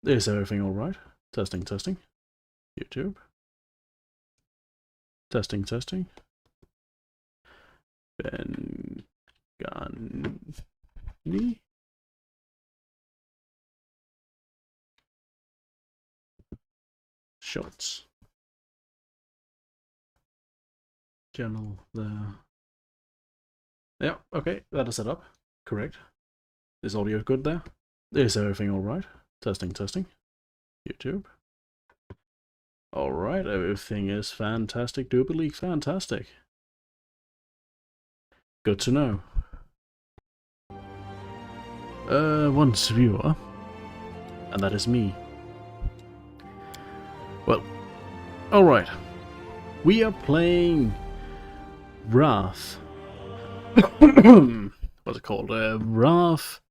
Is everything alright? Testing, testing. YouTube. Testing, testing. Bengani. Shots. Channel there. Yeah, okay, that is set up. Correct. Is audio good there? Is everything alright? Testing, testing. YouTube. Alright, everything is fantastic, duper fantastic. Good to know. Once viewer. And that is me. Well, alright. We are playing Wrath. What's it called? Wrath.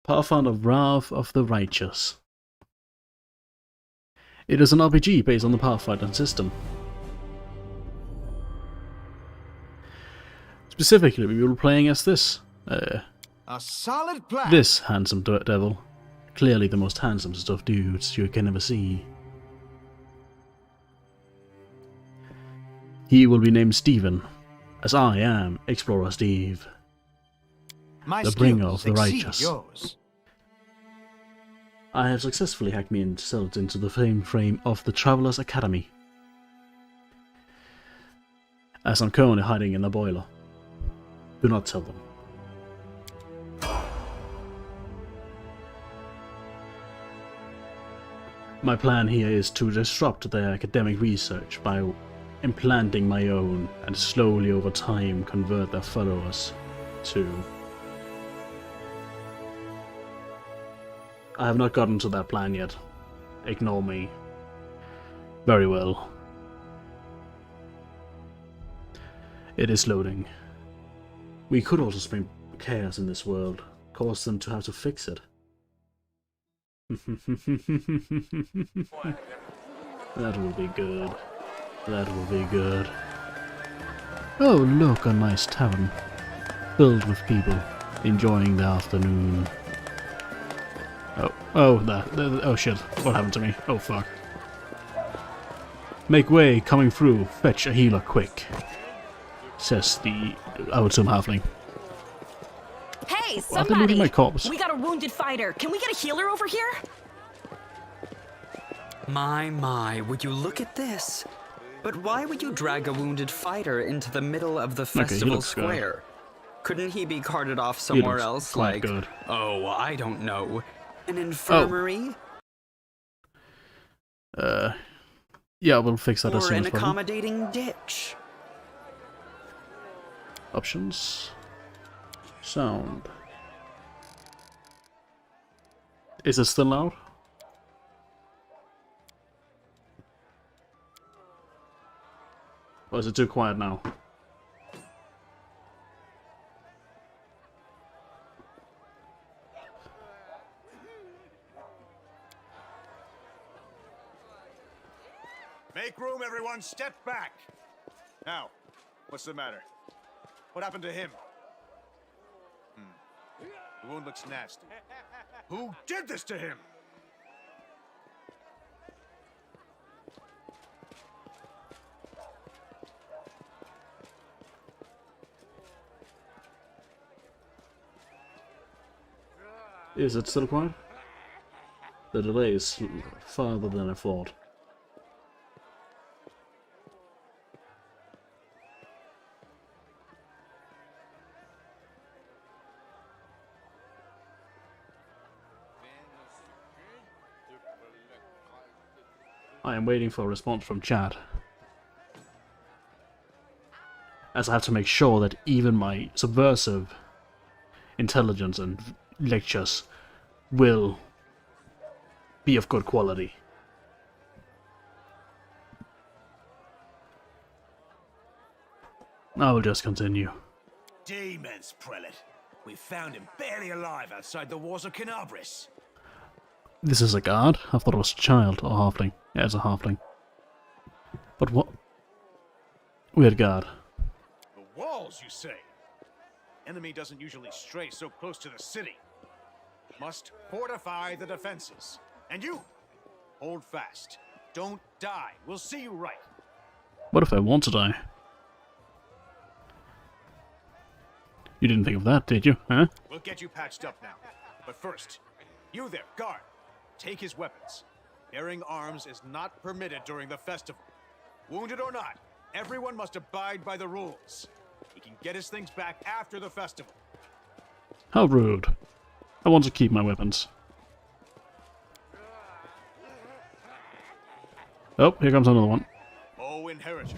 Pathfinder Wrath of the Righteous. It is an RPG based on the Pathfinder system. Specifically, we will be playing as this. A solid plan. This handsome devil. Clearly the most handsomest of dudes you can ever see. He will be named Stephen, as I am Explorer Steve, the bringer of the righteous. Yours. I have successfully hacked me myself into the frame of the Traveller's Academy, as I'm currently hiding in the boiler. Do not tell them. My plan here is to disrupt their academic research by implanting my own, and slowly over time convert their followers to... I have not gotten to that plan yet. Ignore me. Very well. It is loading. We could also spring chaos in this world, cause them to have to fix it. That will be good. That will be good. Oh, look, a nice tavern, filled with people enjoying the afternoon. Oh shit, what happened to me? Oh fuck. Make way, coming through, fetch a healer quick, says the, I would assume, halfling. Hey, Well, they're looting my corpse. We got a wounded fighter. Can we get a healer over here? My, would you look at this? But why would you drag a wounded fighter into the middle of the festival square? Couldn't he be carted off somewhere else, like, good. Oh, I don't know, an infirmary? Yeah, we'll fix that as Or soon an as possible. accommodating ditch? Options. Sound. Is it still loud? Or is it too quiet now? Make room, everyone. Step back. Now, what's the matter? What happened to him? The wound looks nasty. Who did this to him? Is it still quiet? The delay is farther than I thought. I am waiting for a response from chat, as I have to make sure that even my subversive intelligence and lectures will be of good quality. I will just continue. Demons, Prelate. We found him barely alive outside the walls of Canabris. This is a guard? I thought it was a child or halfling. Yeah, it's a halfling. But what? Weird guard. The walls, you say? Enemy doesn't usually stray so close to the city. must fortify the defenses. And you, hold fast. Don't die. We'll see you right. What if I want to die? You didn't think of that, did you? Huh? We'll get you patched up now. But first, you there, guard. Take his weapons. Bearing arms is not permitted during the festival. Wounded or not, everyone must abide by the rules. He can get his things back after the festival. How rude. I want to keep my weapons. Oh, here comes another one. O Inheritor,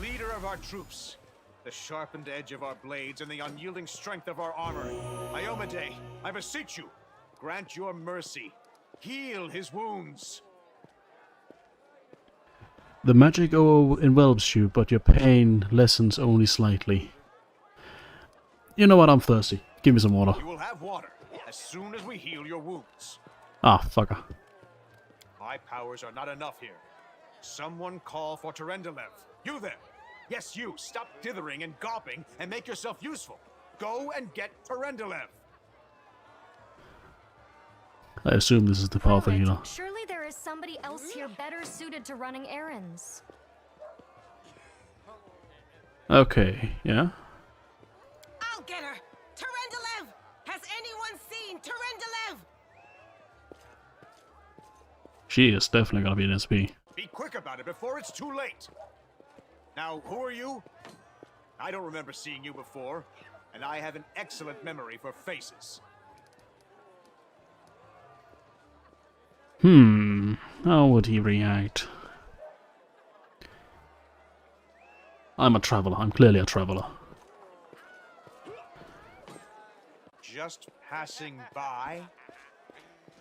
leader of our troops, the sharpened edge of our blades and the unyielding strength of our armor, Iomade, I beseech you, grant your mercy. Heal his wounds. The magic envelops you, but your pain lessens only slightly. You know what? I'm thirsty. Give me some water. You will have water as soon as we heal your wounds. Ah, fucker. My powers are not enough here. Someone call for Terendelev. You there. Yes, you. Stop dithering and gawping and make yourself useful. Go and get Terendelev. I assume this is the path healer. Surely there is somebody else here better suited to running errands. Okay, yeah. I'll get her! Terendelev! Has anyone seen Terendelev? She is definitely gonna be an SP. Be quick about it before it's too late. Now, who are you? I don't remember seeing you before, and I have an excellent memory for faces. How would he react? I'm a traveller. I'm clearly a traveller. Just passing by?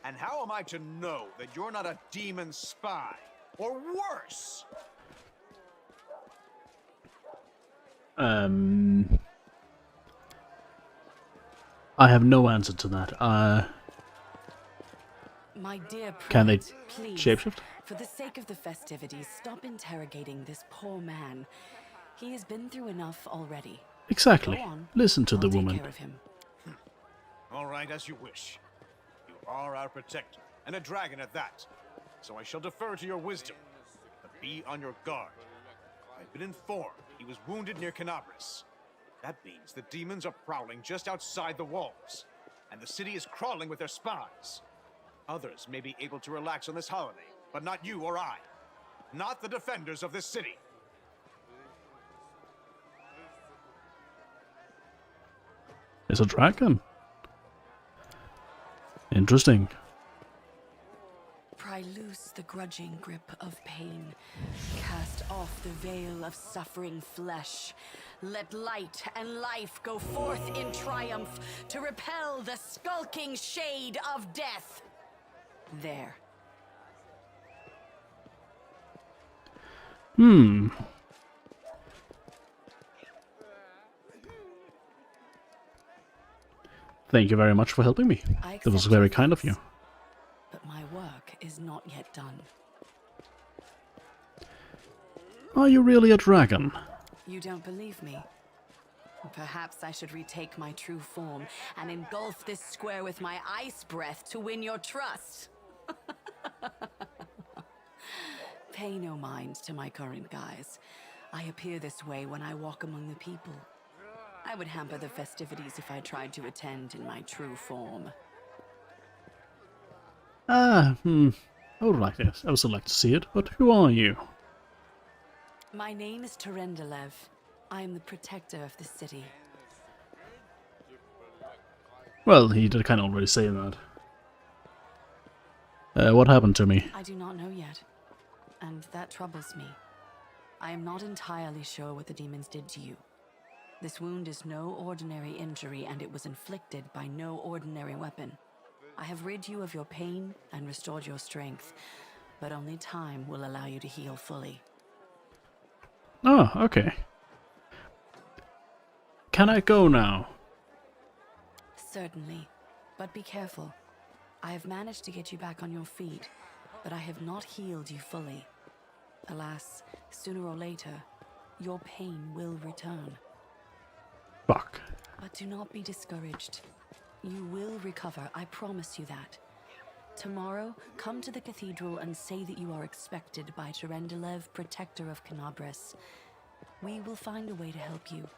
And how am I to know that you're not a demon spy? Or worse? I have no answer to that. My dear Can they Prince, please, shapeshift? for the sake of the festivities, stop interrogating this poor man. He has been through enough already. Exactly. Go on. Listen to I'll the take woman. care of him. All right, as you wish. You are our protector, and a dragon at that. So I shall defer to your wisdom. But be on your guard. I've been informed he was wounded near Canabris. That means the demons are prowling just outside the walls, and the city is crawling with their spies. Others may be able to relax on this holiday, but not you or I. Not the defenders of this city. It's a dragon. Interesting. Pry loose the grudging grip of pain. Cast off the veil of suffering flesh. Let light and life go forth in triumph to repel the skulking shade of death. There. Thank you very much for helping me. That was very kind of you. But my work is not yet done. Are you really a dragon? You don't believe me? Perhaps I should retake my true form and engulf this square with my ice breath to win your trust. Pay no mind to my current guise. I appear this way when I walk among the people. I would hamper the festivities if I tried to attend in my true form. I would like this. I would still like to see it, but who are you? My name is Terendelev. I am the protector of the city. Well, he did kind of already say that. What happened to me? I do not know yet, and that troubles me. I am not entirely sure what the demons did to you. This wound is no ordinary injury, and it was inflicted by no ordinary weapon. I have rid you of your pain and restored your strength, but only time will allow you to heal fully. Oh, okay. Can I go now? Certainly, but be careful. I have managed to get you back on your feet, but I have not healed you fully. Alas, sooner or later, your pain will return. Fuck. But do not be discouraged. You will recover, I promise you that. Tomorrow, come to the cathedral and say that you are expected by Terendelev, Protector of Canabras. We will find a way to help you.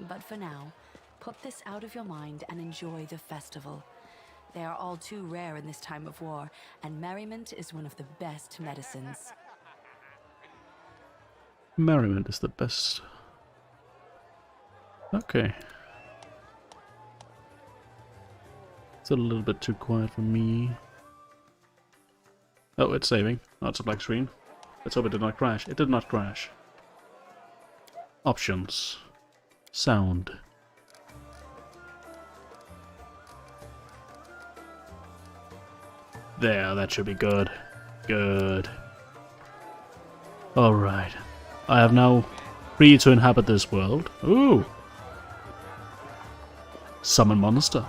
But for now, put this out of your mind and enjoy the festival. They are all too rare in this time of war, and merriment is one of the best medicines. Merriment is the best. Okay. It's a little bit too quiet for me. Oh, it's saving. Oh, it's a black screen. Let's hope it did not crash. It did not crash. Options. Sound. There, that should be good. Good. Alright. I have now free to inhabit this world. Ooh! Summon monster.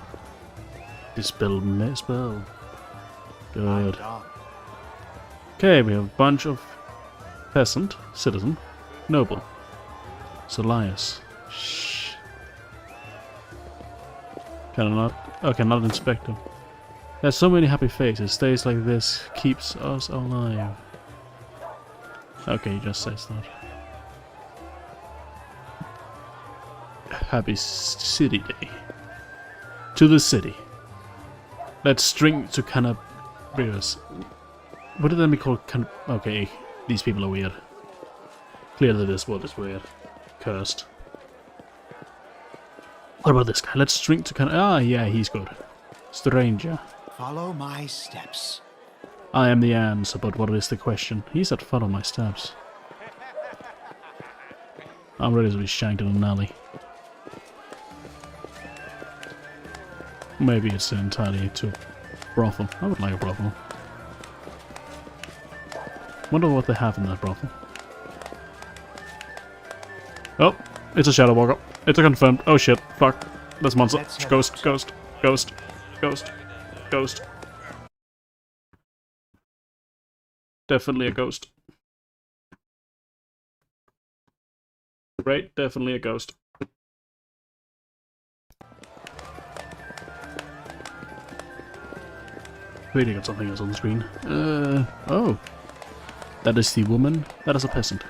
Dispel spell. Good. Okay, we have a bunch of peasant, citizen, noble. Solias. Shh. Can I not? Okay, not inspector. There's so many happy faces. Days like this keeps us alive. Okay, he just says that. Happy city day. To the city. Let's drink to Canabras. What did that be called? Okay, these people are weird. Clearly this world is weird. Cursed. What about this guy? Let's drink to Ah, yeah, he's good. Stranger. Follow my steps. I am the answer, but what is the question? He said follow my steps. I'm ready to be shanked in an alley. Maybe it's entirely too brothel. I would like a brothel. Wonder what they have in that brothel. Oh, it's a shadow walker. It's a confirmed. Oh shit, fuck. That's monster. Ghost, ghost, ghost, ghost, ghost. Definitely a ghost. Great, definitely a ghost. Wait, I got something else on the screen. Oh. That is the woman. That is a peasant.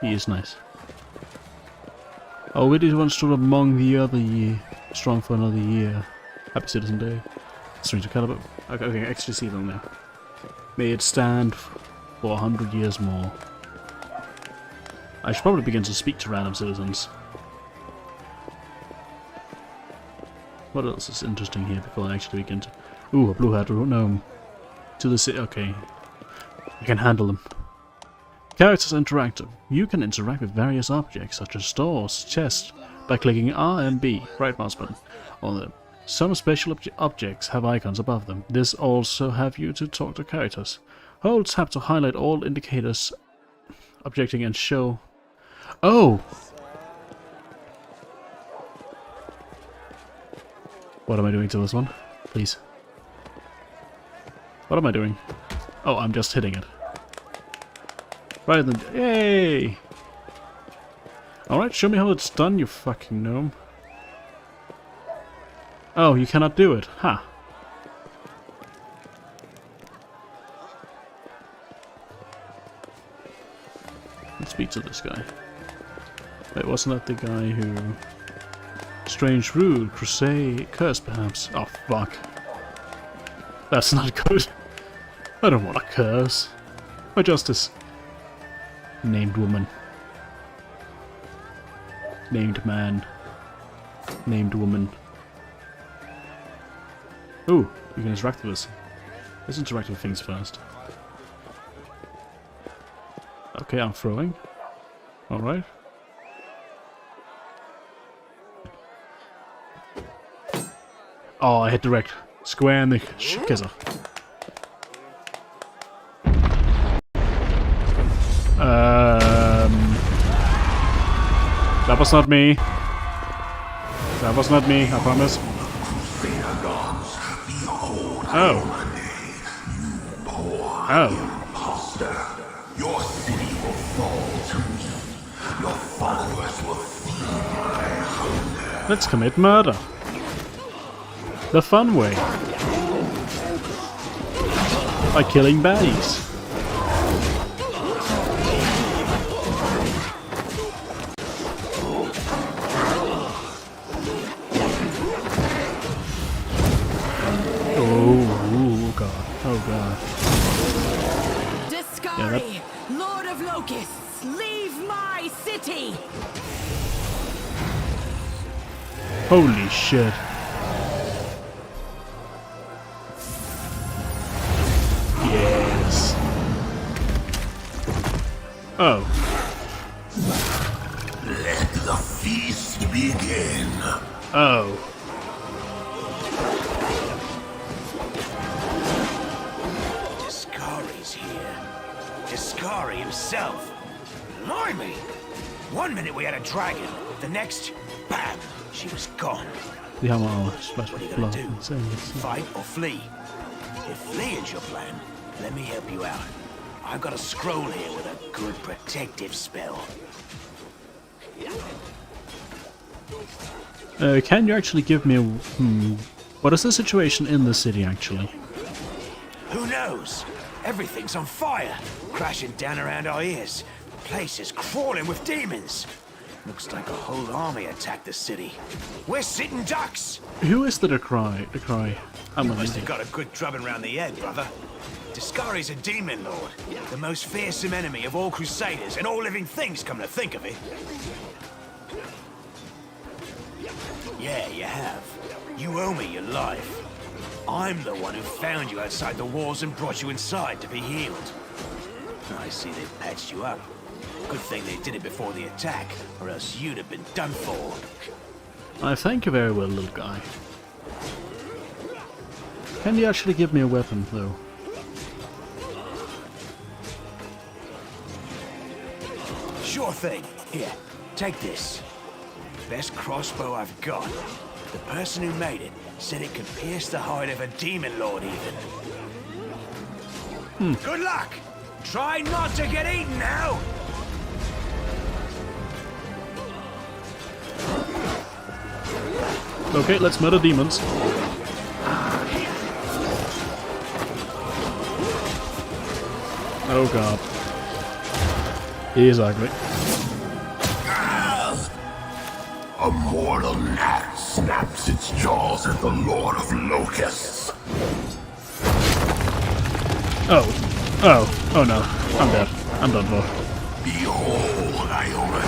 He is nice. Oh, it is one stood among the other year. Strong for another year. Happy Citizen Day. Stranger caliber. Okay, okay, actually see them now. May it stand for 100 years more. I should probably begin to speak to random citizens. What else is interesting here before I actually begin to... Ooh, a blue-hat gnome. To the city... Okay. I can handle them. Characters interactive. You can interact with various objects, such as doors, chests, by clicking R and B, right mouse button, on them. Some special objects have icons above them. This also have you to talk to characters. Hold tab to highlight all indicators objecting and show... Oh! What am I doing to this one? Please. What am I doing? Oh, I'm just hitting it. Right then. Yay! Alright, show me how it's done, you fucking gnome. Oh, you cannot do it. Ha! Let's speak to this guy. Wait, wasn't that the guy who... Strange Rude, Crusade, Curse perhaps? Oh, fuck. That's not good. I don't want a curse. My justice. Named woman. Named man. Named woman. Ooh, you can interact with us. Let's interact with things first. Okay, I'm throwing. Alright. Oh, I hit direct. Square in the kisser. That was not me. That was not me, I promise. Oh. Oh. Your city will fall to you. Your followers will feed their hunger. Let's commit murder. The fun way. By killing baddies. Oh god. Oh god. Discari, Lord of Locusts, leave my city! Holy shit. Yes. Oh. Let the feast begin. Oh. Discari's here. Discari himself. Blimey! One minute we had a dragon, the next, bam, she was gone. The hammer splash What are you with gonna blood. do? Insane. Fight or flee? If fleeing's your plan, let me help you out. I've got a scroll here with a good protective spell. Can you actually give me a... What is the situation in the city, actually? Who knows? Everything's on fire, crashing down around our ears. The place is crawling with demons. Looks like a whole army attacked the city. We're sitting ducks! Who is the Decry? I'm You gonna must have got a good drubbing round the head, brother. Discari's a demon lord, the most fearsome enemy of all crusaders and all living things, come to think of it. Yeah, you have. You owe me your life. I'm the one who found you outside the walls and brought you inside to be healed. I see they've patched you up. Good thing they did it before the attack, or else you'd have been done for. I thank you very well, little guy. Can you actually give me a weapon, though? Sure thing. Here, take this. Best crossbow I've got. The person who made it said it could pierce the hide of a demon lord even. Good luck! Try not to get eaten now! Okay, let's murder demons. Oh god. He is ugly. A mortal gnat snaps its jaws at the Lord of Locusts. Oh. Oh. Oh no. I'm dead. I'm done for. Behold, Ione.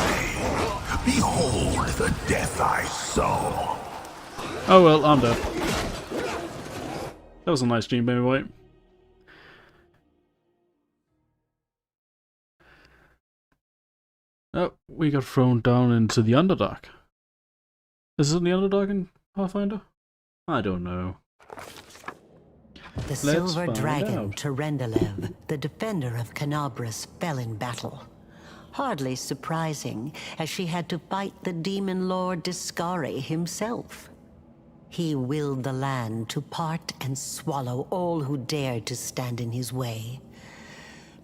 Behold the death I sow. Oh well, I'm dead. That was a nice dream, baby boy. Oh, we got thrown down into the Underdark. Is it the Underdark in Pathfinder? I don't know. The silver dragon, Terendelev, the defender of Canabras, fell in battle. Hardly surprising, as she had to fight the demon lord Discari himself. He willed the land to part and swallow all who dared to stand in his way.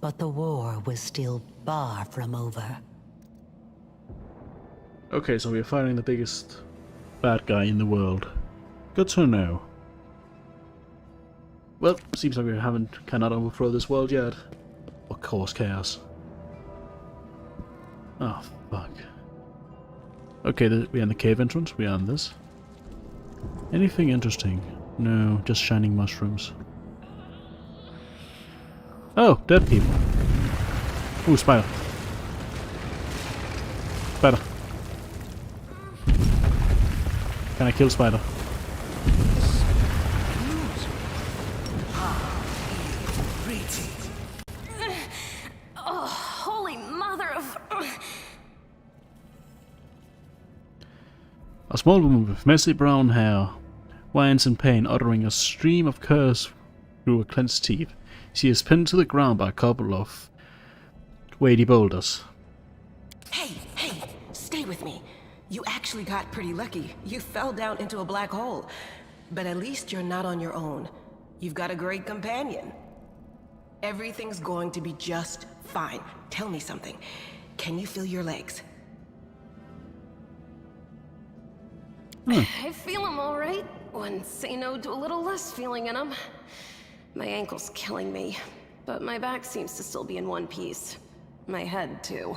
But the war was still far from over. Okay, so we're fighting the biggest bad guy in the world. Good to know. Well, seems like we cannot overthrow this world yet. Or cause chaos. Oh, fuck. Okay, we're in the cave entrance. We are on this. Anything interesting? No, just shining mushrooms. Oh, dead people. Ooh, spider. Spider. Can I kill spider? Oh, holy mother of... A small woman with messy brown hair whines in pain, uttering a stream of curse through her clenched teeth. She is pinned to the ground by a couple of weighty boulders. Hey, stay with me. You actually got pretty lucky. You fell down into a black hole. But at least you're not on your own. You've got a great companion. Everything's going to be just fine. Tell me something. Can you feel your legs? I feel him all right. Wouldn't say no to a little less feeling in them. My ankle's killing me, but my back seems to still be in one piece. My head, too.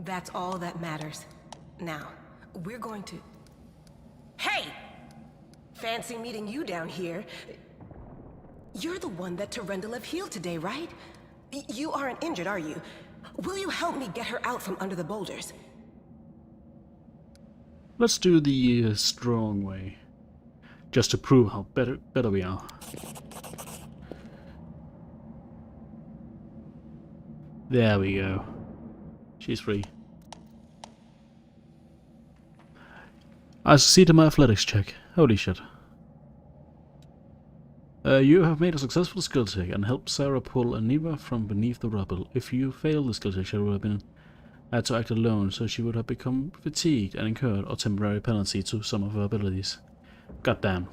That's all that matters. Now, we're going to... Hey! Fancy meeting you down here. You're the one that Tarendalev healed today, right? You aren't injured, are you? Will you help me get her out from under the boulders? Let's do the strong way, just to prove how better we are. There we go. She's free. I succeeded my athletics check. Holy shit. You have made a successful skill check and helped Sarah pull Aniva from beneath the rubble. If you failed the skill check, she would have been had to act alone, so she would have become fatigued and incurred a temporary penalty to some of her abilities. Goddamn.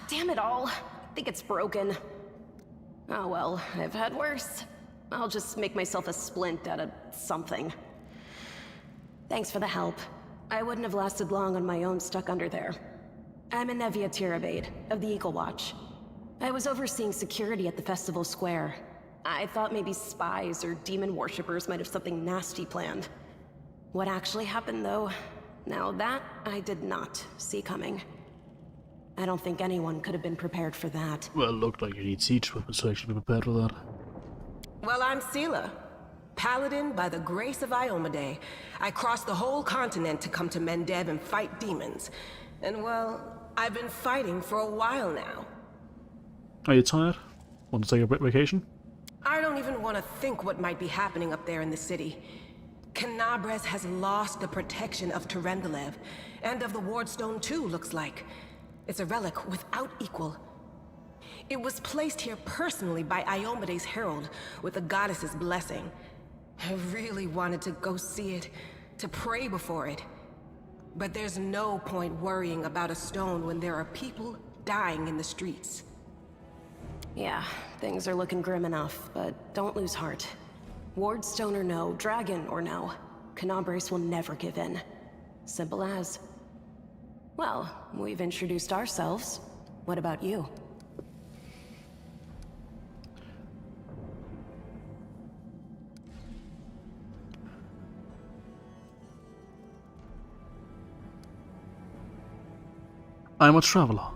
Damn it all. I think it's broken. Oh well, I've had worse. I'll just make myself a splint out of something. Thanks for the help. I wouldn't have lasted long on my own stuck under there. I'm Anevia Tirabade, of the Eagle Watch. I was overseeing security at the festival square. I thought maybe spies or demon worshippers might have something nasty planned. What actually happened, though? Now that I did not see coming. I don't think anyone could have been prepared for that. Well, it looked like you need siege weapons to actually be prepared for that. Well, I'm Sela, Paladin by the grace of Iomade. I crossed the whole continent to come to Mendev and fight demons. And well, I've been fighting for a while now. Are you tired? Want to take a bit vacation? I don't even want to think what might be happening up there in the city. Canabres has lost the protection of Tarendalev, and of the Wardstone too, looks like. It's a relic without equal. It was placed here personally by Iomade's herald, with the goddess's blessing. I really wanted to go see it, to pray before it. But there's no point worrying about a stone when there are people dying in the streets. Yeah, things are looking grim enough, but don't lose heart. Wardstone or no, dragon or no, Canabres will never give in. Simple as. Well, we've introduced ourselves. What about you? I'm a traveler.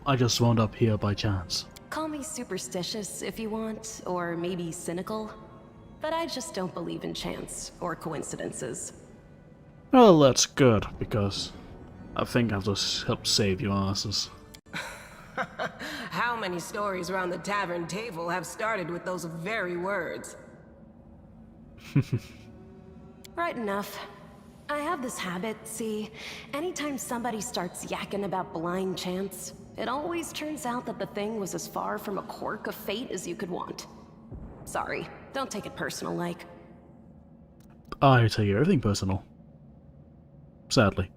I just wound up here by chance. Call me superstitious if you want, or maybe cynical. But I just don't believe in chance or coincidences. Well, that's good, because I think I've just helped save your asses. How many stories around the tavern table have started with those very words? Right enough. I have this habit, see, anytime somebody starts yakking about blind chance, it always turns out that the thing was as far from a quirk of fate as you could want. Sorry, don't take it personal, like. I take everything personal. Sadly.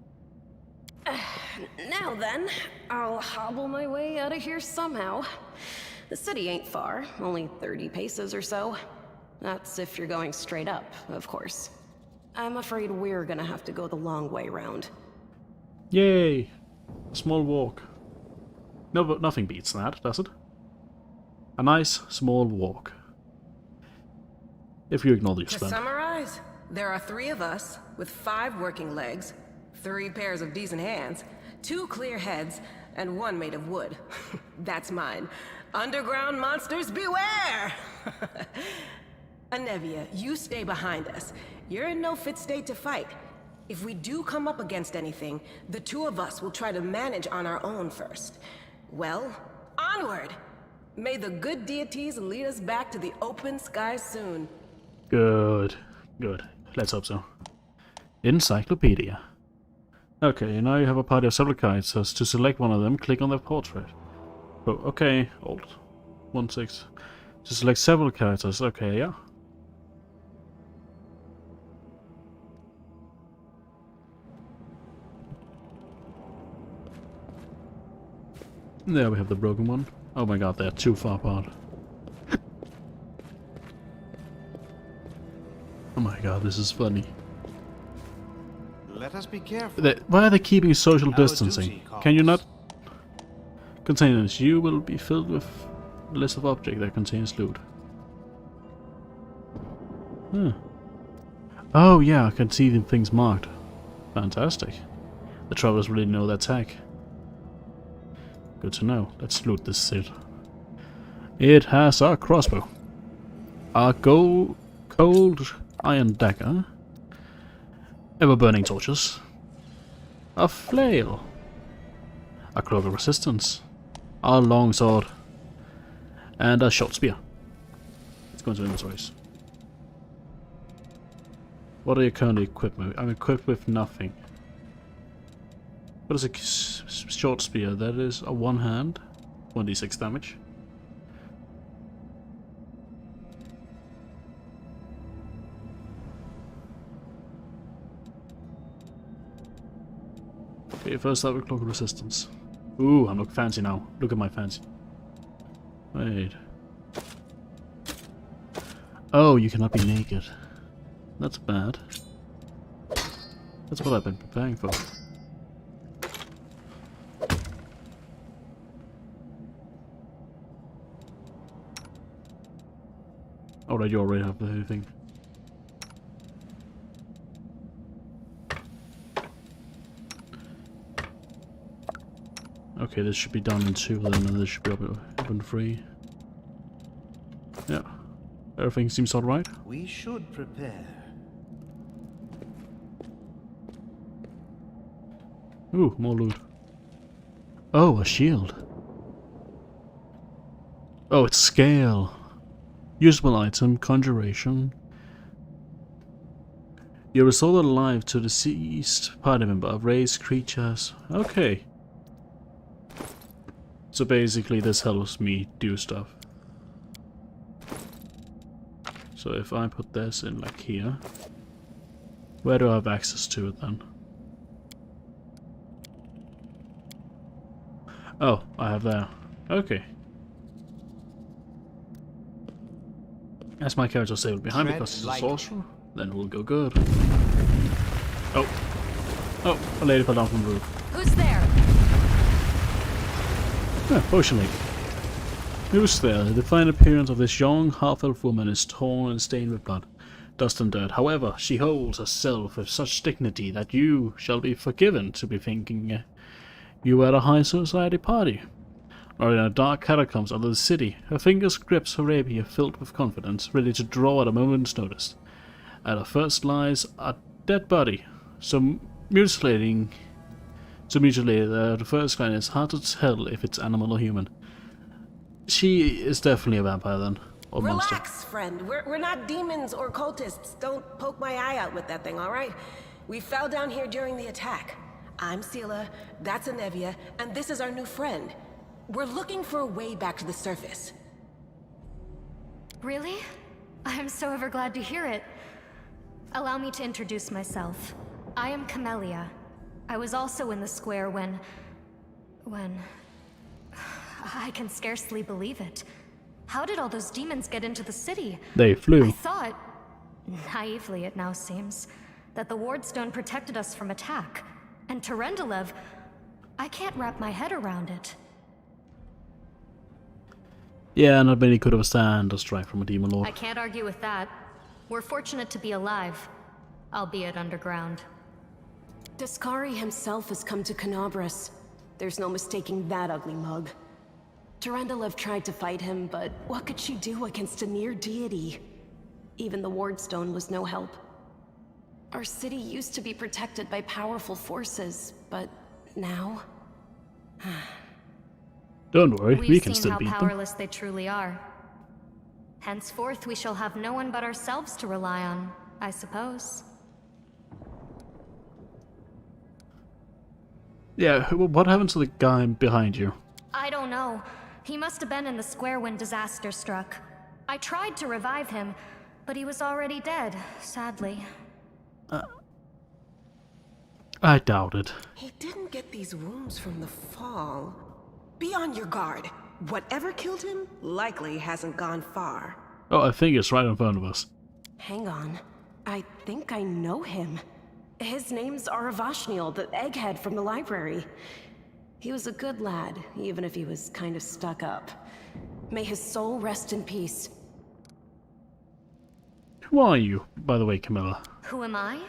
Now then, I'll hobble my way out of here somehow. The city ain't far, only 30 paces or so. That's if you're going straight up, of course. I'm afraid we're gonna have to go the long way round. Yay! A small walk. No, but nothing beats that, does it? A nice, small walk. If you ignore the To extent. summarize, there are 3 of us, with 5 working legs, 3 pairs of decent hands, 2 clear heads, and 1 made of wood. That's mine. Underground monsters beware! Anevia, you stay behind us. You're in no fit state to fight. If we do come up against anything, the 2 of us will try to manage on our own first. Well, onward! May the good deities lead us back to the open sky soon. Good. Good. Let's hope so. Encyclopedia. Okay, now you have a party of several characters. To select one of them, click on their portrait. Oh, okay. Alt. 1-6. To select several characters. Okay, yeah. There we have the broken one. Oh my god, they're too far apart. Oh my god, this is funny. Let us be careful. Why are they keeping social Our distancing? duty calls. Can you not? Containers. You will be filled with a list of objects that contains loot. Huh. Oh yeah, I can see the things marked. Fantastic. The travelers really know their tag. Good to know. Let's loot this set. It has a crossbow, a cold iron dagger, ever-burning torches, a flail, a cloak of resistance, a long sword, and a short spear. Let's go into inventories. What are you currently equipped with? I'm equipped with nothing. What is a short spear? That is a one hand, 1d6 damage. Okay, first start with cloak of resistance. Ooh, I'm looking fancy now. Look at my fancy. Wait. Oh, you cannot be naked. That's bad. That's what I've been preparing for. Alright, you already have the thing. Okay, this should be done in 2 then, and this should be open 3. Yeah. Everything seems alright. We should prepare. Ooh, more loot. Oh, a shield. Oh, it's scale. Usable item, conjuration. You're restored alive to deceased party member of raised creatures. Okay. So basically this helps me do stuff. So if I put this in like here, where do I have access to it then? Oh, I have there. Okay. As my character stayed behind because he's a sorcerer, then we'll go good. Oh. Oh, a lady fell down from the roof. Who's there? Yeah, potion lady. Who's there? The fine appearance of this young half-elf woman is torn and stained with blood, dust and dirt. However, she holds herself with such dignity that you shall be forgiven to be thinking you were at a high society party, or in a dark catacombs under the city. Her fingers grips her rapier filled with confidence, ready to draw at a moment's notice. At her first lies a dead body, so mutilated at the first glance it's hard to tell if it's animal or human. She is definitely a vampire then, or monster. Relax, friend. We're not demons or cultists. Don't poke my eye out with that thing, alright? We fell down here during the attack. I'm Sela, that's Anevia, and this is our new friend. We're looking for a way back to the surface. Really? I'm so ever glad to hear it. Allow me to introduce myself. I am Camellia. I was also in the square when... I can scarcely believe it. How did all those demons get into the city? They flew. I thought, naively it now seems, that the Wardstone protected us from attack. And Terendelev, I can't wrap my head around it. Yeah, not many could withstand a strike from a demon lord. I can't argue with that. We're fortunate to be alive, albeit underground. Daskari himself has come to Canabras. There's no mistaking that ugly mug. Terendelev tried to fight him, but what could she do against a near deity? Even the Wardstone was no help. Our city used to be protected by powerful forces, but now... Don't worry, we can We've still seen beat how them. powerless they truly are. Henceforth, we shall have no one but ourselves to rely on, I suppose. Yeah, what happened to the guy behind you? I don't know. He must have been in the square when disaster struck. I tried to revive him, but he was already dead, sadly. I doubt it. He didn't get these wounds from the fall. Be on your guard. Whatever killed him likely hasn't gone far. Oh, I think it's right in front of us. Hang on. I think I know him. His name's Aravashniel, the egghead from the library. He was a good lad, even if he was kind of stuck up. May his soul rest in peace. Who are you, by the way, Camilla? Who am I?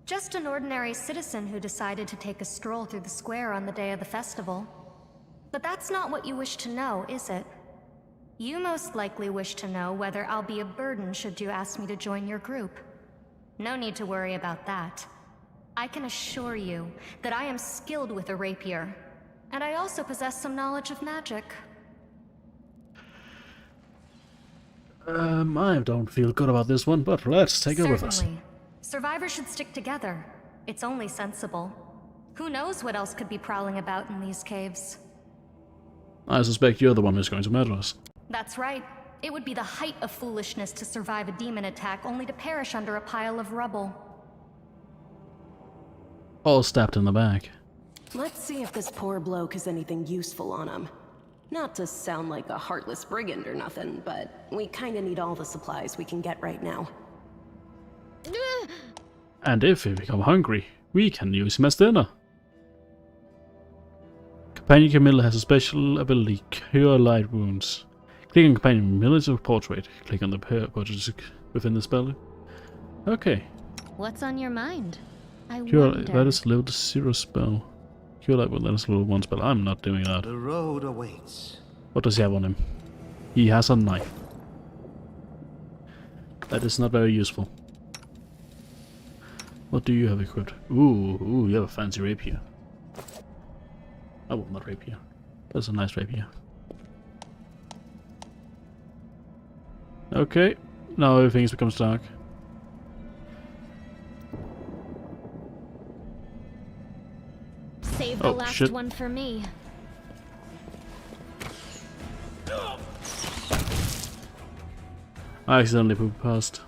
Just an ordinary citizen who decided to take a stroll through the square on the day of the festival. But that's not what you wish to know, is it? You most likely wish to know whether I'll be a burden should you ask me to join your group. No need to worry about that. I can assure you that I am skilled with a rapier, and I also possess some knowledge of magic. I don't feel good about this one, but let's take it with us. Certainly. Survivors should stick together. It's only sensible. Who knows what else could be prowling about in these caves? I suspect you're the one who's going to murder us. That's right. It would be the height of foolishness to survive a demon attack only to perish under a pile of rubble. All stabbed in the back. Let's see if this poor bloke has anything useful on him. Not to sound like a heartless brigand or nothing, but we kinda need all the supplies we can get right now. And if we become hungry, we can use him as dinner. Companion Camilla has a special ability, Cure Light Wounds. Click on Companion Camilla's portrait. Click on the portrait within the spell. Okay. What's on your mind? That is level 0 spell. Cure Light Wounds, that is level 1 spell. I'm not doing that. The road awaits. What does he have on him? He has a knife. That is not very useful. What do you have equipped? Ooh, you have a fancy rapier. I want that rapier. That's a nice rapier. Okay, now everything becomes dark. Save the last shit. one for me. I accidentally pooped past.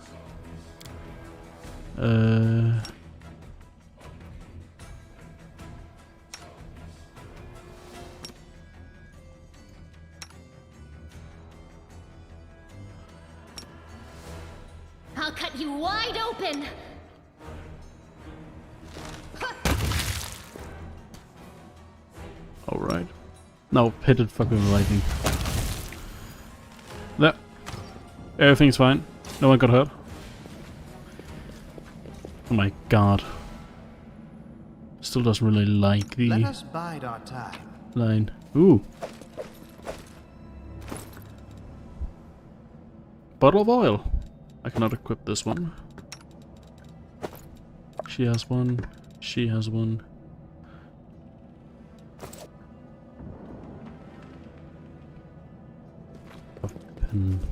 I'll cut you wide open. Alright. No, hit it fucking lightning. There. Everything's fine. No one got hurt. Oh my god. Still doesn't really like the Let us bide our time. line. Ooh. Bottle of oil. I cannot equip this one. She has one. She has one.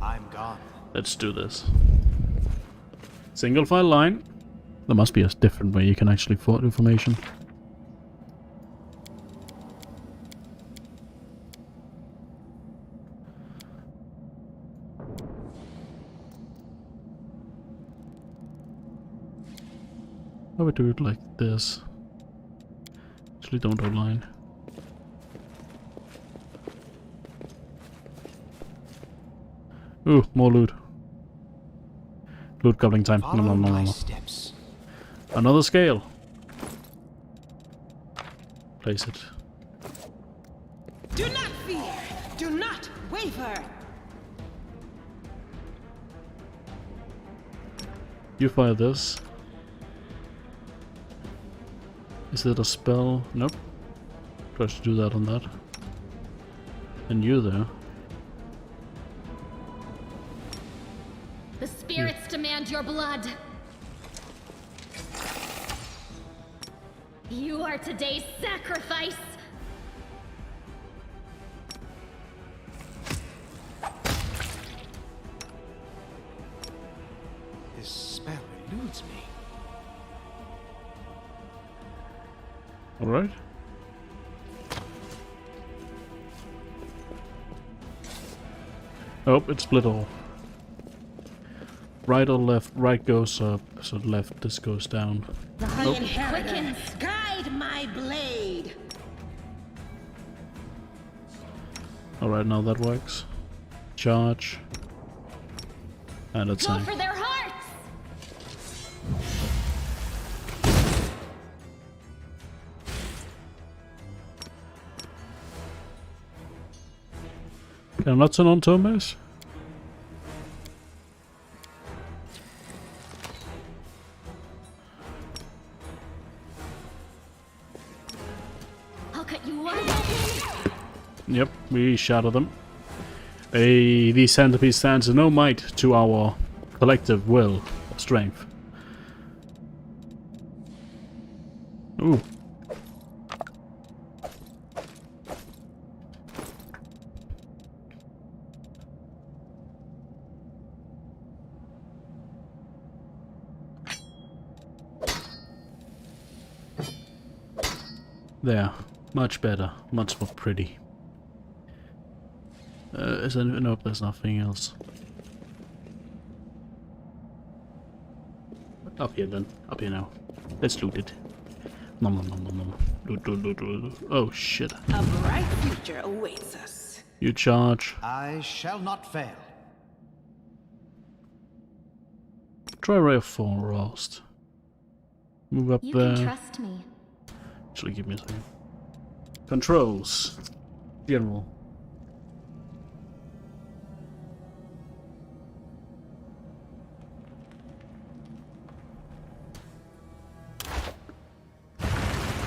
I'm gone. Let's do this. Single file line. There must be a different way you can actually forward information. I would do it like this. Actually, don't outline. Ooh, more loot. Loot gobbling time. Follow No. my steps. Another scale. Place it. Do not fear! Do not waver! You fire this. Is it a spell? Nope. Tries to do that on that. And you there. The spirits demand your blood. You are today's sacrifice. This spell eludes me. Alright. Oh, it's split off. Right or left? Right goes up, so left this goes down. The The hunt inheritor, quickens. guide my blade! Alright, now that works. Charge. And Go attack. for their hearts. Can I not turn on turn-based? I'll cut you wide open. Yep, we shatter them. The centipede stands in no might to our collective will or strength. Ooh. There. Much better. Much more pretty. Is there... Nope, there's nothing else. Up here then. Up here now. Let's loot it. Nom nom nom nom nom. Loot, loot, loot, loot. Oh shit. A bright future awaits us. You charge. I shall not fail. Try ray of frost. Move up You there. can trust me. Actually, give me a second. Controls. General.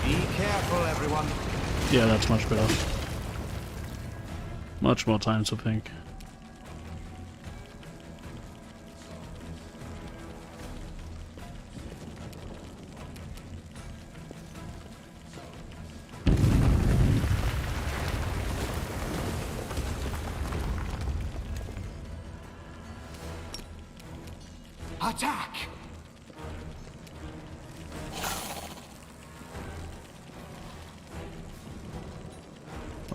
Be careful, everyone. Yeah, that's much better. Much more time to think. Attack!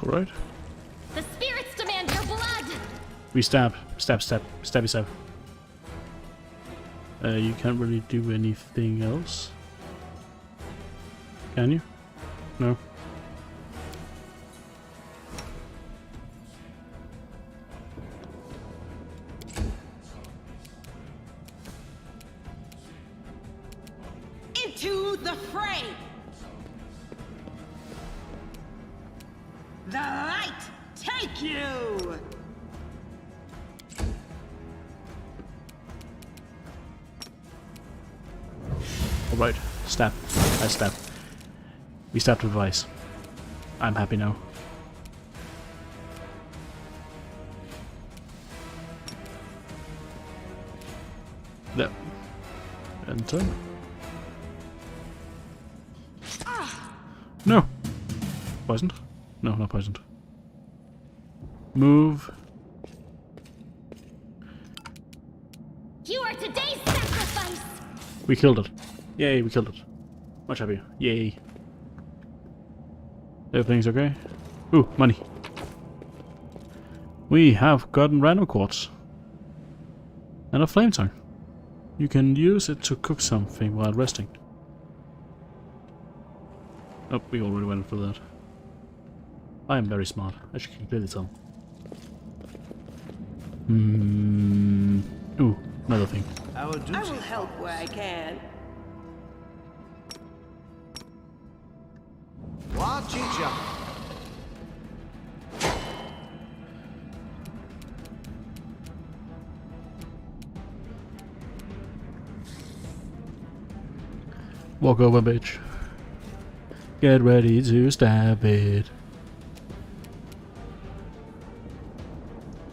Alright. The spirits demand your blood. We stab. Stab, stab. Stabby stab. You can't really do anything else. Can you? No. Into the fray! The light take you! Alright. Stab. I stab. We stabbed with ice. I'm happy now. There. Enter. No! Poisoned? No, not poisoned. Move. You are today's sacrifice. We killed it. Yay, we killed it. Much happier. Yay. Everything's okay? Ooh, money. We have gotten random quartz. And a flame tongue. You can use it to cook something while resting. Oh, we already went for that. I am very smart. I should clearly tell. Ooh, another thing. Our duty. I will help where I can. Watch each other. Walk over, bitch. Get ready to stab it.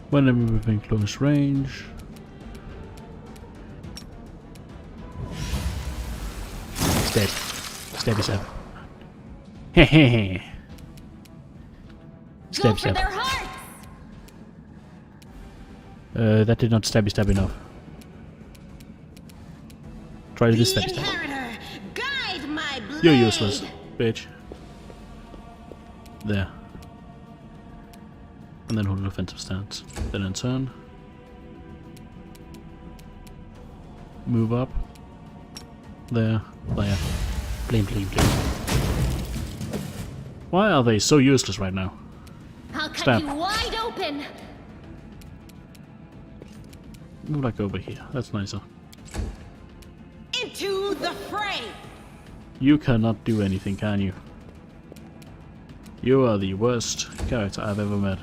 Whenever within close range. Stab. Stab yourself. Hehehe. Go Stab, for stab. their hearts. That did not stabby stab enough. Try this stabby stab. Inheritor, guide my blade. You're useless, bitch. There. And then hold an offensive stance. Then in turn. Move up. There. There. Blim, blim, blim. Why are they so useless right now? I'll cut Stab. you wide open. Move like over here. That's nicer. Into the fray! You cannot do anything, can you? You are the worst character I've ever met.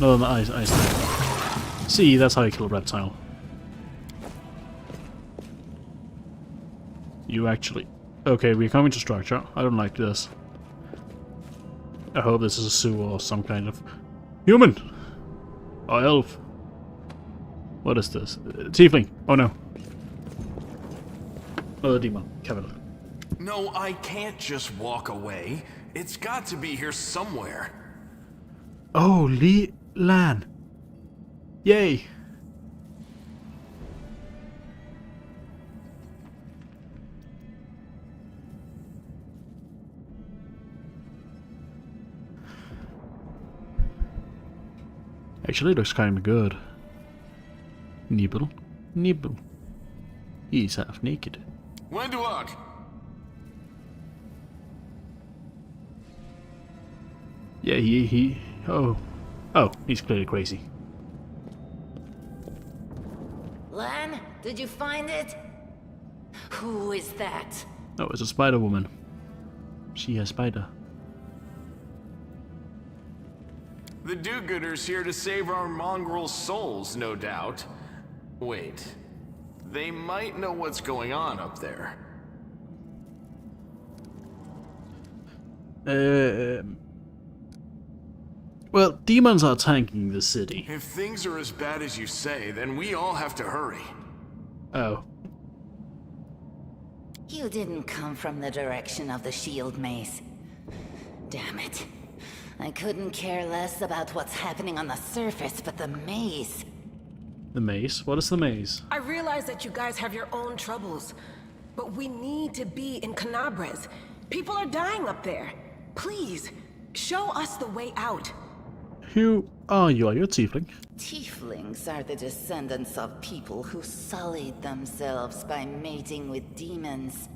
No, no, ice. See, that's how you kill a reptile. You actually... Okay, we're coming to structure. I don't like this. I hope this is a sewer or some kind of... Human! Or elf. What is this? Tiefling! Oh no. Another demon. Kevin. No, I can't just walk away. It's got to be here somewhere. Oh, Lan. Yay! Actually, it looks kind of good. Nibble. He's half naked. When do I? Yeah, oh, he's clearly crazy. Lan, did you find it? Who is that? Oh, it's a spider woman. She a spider. The do-gooders here to save our mongrel souls, no doubt. Wait, they might know what's going on up there. Well, demons are tanking the city. If things are as bad as you say, then we all have to hurry. Oh. You didn't come from the direction of the shield maze. Damn it. I couldn't care less about what's happening on the surface, but the maze... The maze? What is the maze? I realize that you guys have your own troubles, but we need to be in Canabres. People are dying up there. Please, show us the way out. Who are you? Are you a tiefling? Tieflings are the descendants of people who sullied themselves by mating with demons.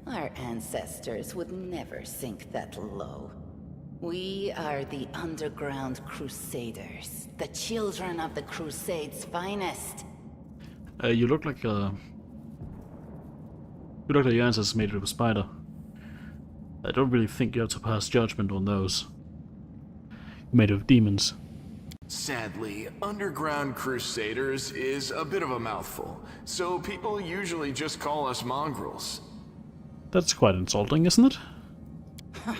Our ancestors would never sink that low. We are the underground crusaders, the children of the Crusade's finest. You look like your ancestors made it of a spider. I don't really think you have to pass judgment on those. Made of demons. Sadly, underground crusaders is a bit of a mouthful, so people usually just call us mongrels. That's quite insulting, isn't it?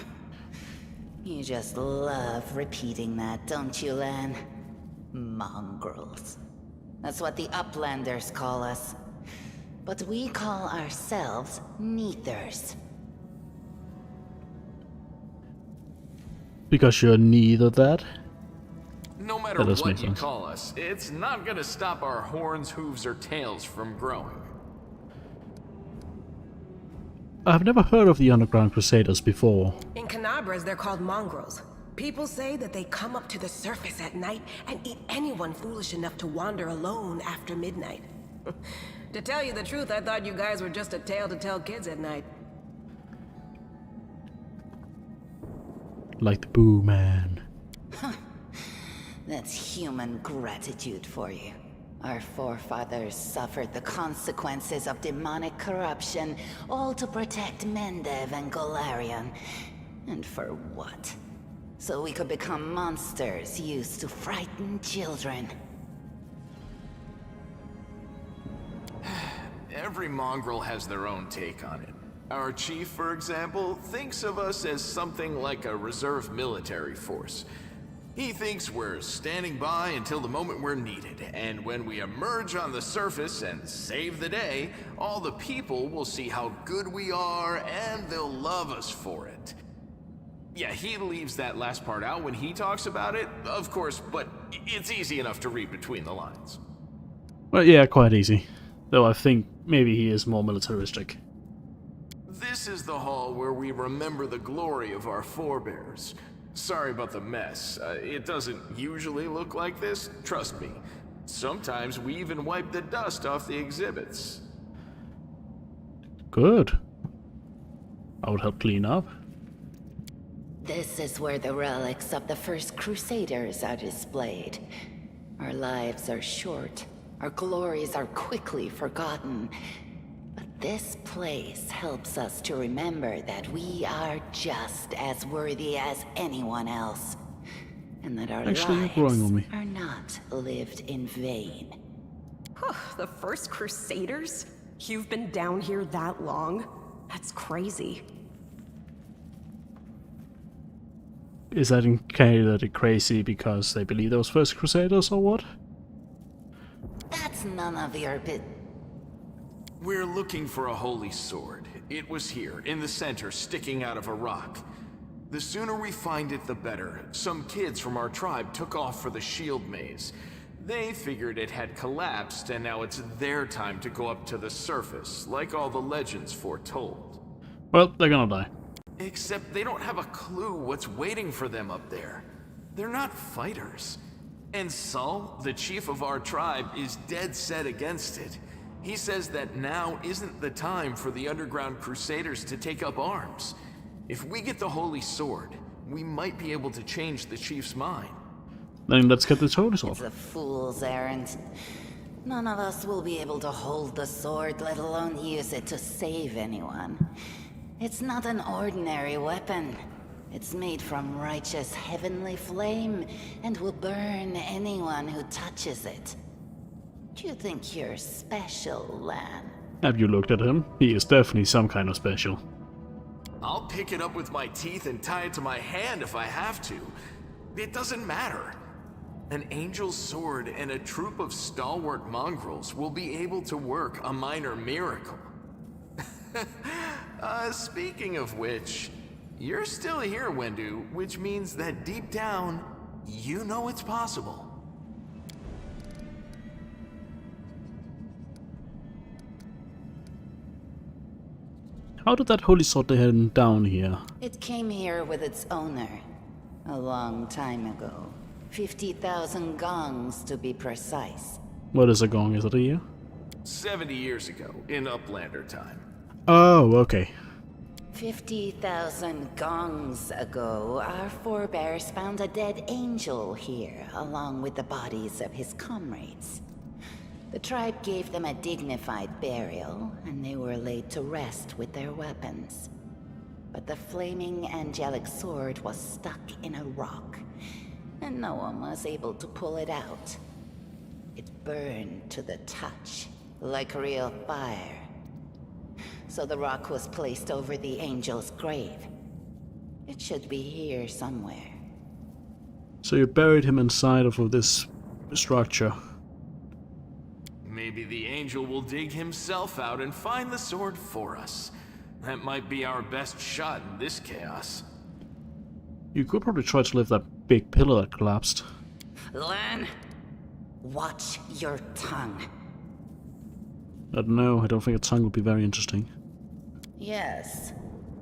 You just love repeating that, don't you, Lan? Mongrels. That's what the Uplanders call us. But we call ourselves Neithers. Because you're neither that? No matter what you call us, it's not gonna stop our horns, hooves, or tails from growing. I've never heard of the Underground Crusaders before. In Canabres, they're called mongrels. People say that they come up to the surface at night and eat anyone foolish enough to wander alone after midnight. To tell you the truth, I thought you guys were just a tale to tell kids at night. Like the Boo Man. That's human gratitude for you. Our forefathers suffered the consequences of demonic corruption, all to protect Mendev and Golarion. And for what? So we could become monsters used to frighten children. Every mongrel has their own take on it. Our chief, for example, thinks of us as something like a reserve military force. He thinks we're standing by until the moment we're needed, and when we emerge on the surface and save the day, all the people will see how good we are, and they'll love us for it. Yeah, he leaves that last part out when he talks about it, of course, but it's easy enough to read between the lines. Well, yeah, quite easy. Though I think maybe he is more militaristic. This is the hall where we remember the glory of our forebears. Sorry about the mess. It doesn't usually look like this, trust me. Sometimes we even wipe the dust off the exhibits. Good. I would help clean up. This is where the relics of the first Crusaders are displayed. Our lives are short. Our glories are quickly forgotten. But this place helps us to remember that we are just as worthy as anyone else. and that our Actually, you're growing on me. lives are not lived in vain. The first Crusaders? You've been down here that long? That's crazy. Is that indicated crazy because they believe those first Crusaders or what? That's none of your bit. We're looking for a holy sword. It was here, in the center, sticking out of a rock. The sooner we find it, the better. Some kids from our tribe took off for the shield maze. They figured it had collapsed, and now it's their time to go up to the surface, like all the legends foretold. Well, they're gonna die. Except they don't have a clue what's waiting for them up there. They're not fighters. And Saul, the chief of our tribe, is dead set against it. He says that now isn't the time for the underground crusaders to take up arms. If we get the holy sword, we might be able to change the chief's mind. Then let's get the totals It's off. a fool's errand. None of us will be able to hold the sword, let alone use it to save anyone. It's not an ordinary weapon. It's made from righteous heavenly flame and will burn anyone who touches it. Do you think you're special, Lan? Have you looked at him? He is definitely some kind of special. I'll pick it up with my teeth and tie it to my hand if I have to. It doesn't matter. An angel's sword and a troop of stalwart mongrels will be able to work a minor miracle. Speaking of which, you're still here, Wendu, which means that deep down, you know it's possible. How did that holy sword head down here? It came here with its owner a long time ago. 50,000 gongs to be precise. What is a gong? Is it a year? 70 years ago, in Uplander time. Oh, okay. 50,000 gongs ago, our forebears found a dead angel here, along with the bodies of his comrades. The tribe gave them a dignified burial, and they were laid to rest with their weapons. But the flaming angelic sword was stuck in a rock, and no one was able to pull it out. It burned to the touch, like real fire. So the rock was placed over the angel's grave. It should be here somewhere. So you buried him inside of this structure. Maybe the angel will dig himself out and find the sword for us. That might be our best shot in this chaos. You could probably try to lift that big pillar that collapsed. Lan, watch your tongue. I don't know, I don't think a tongue would be very interesting. Yes,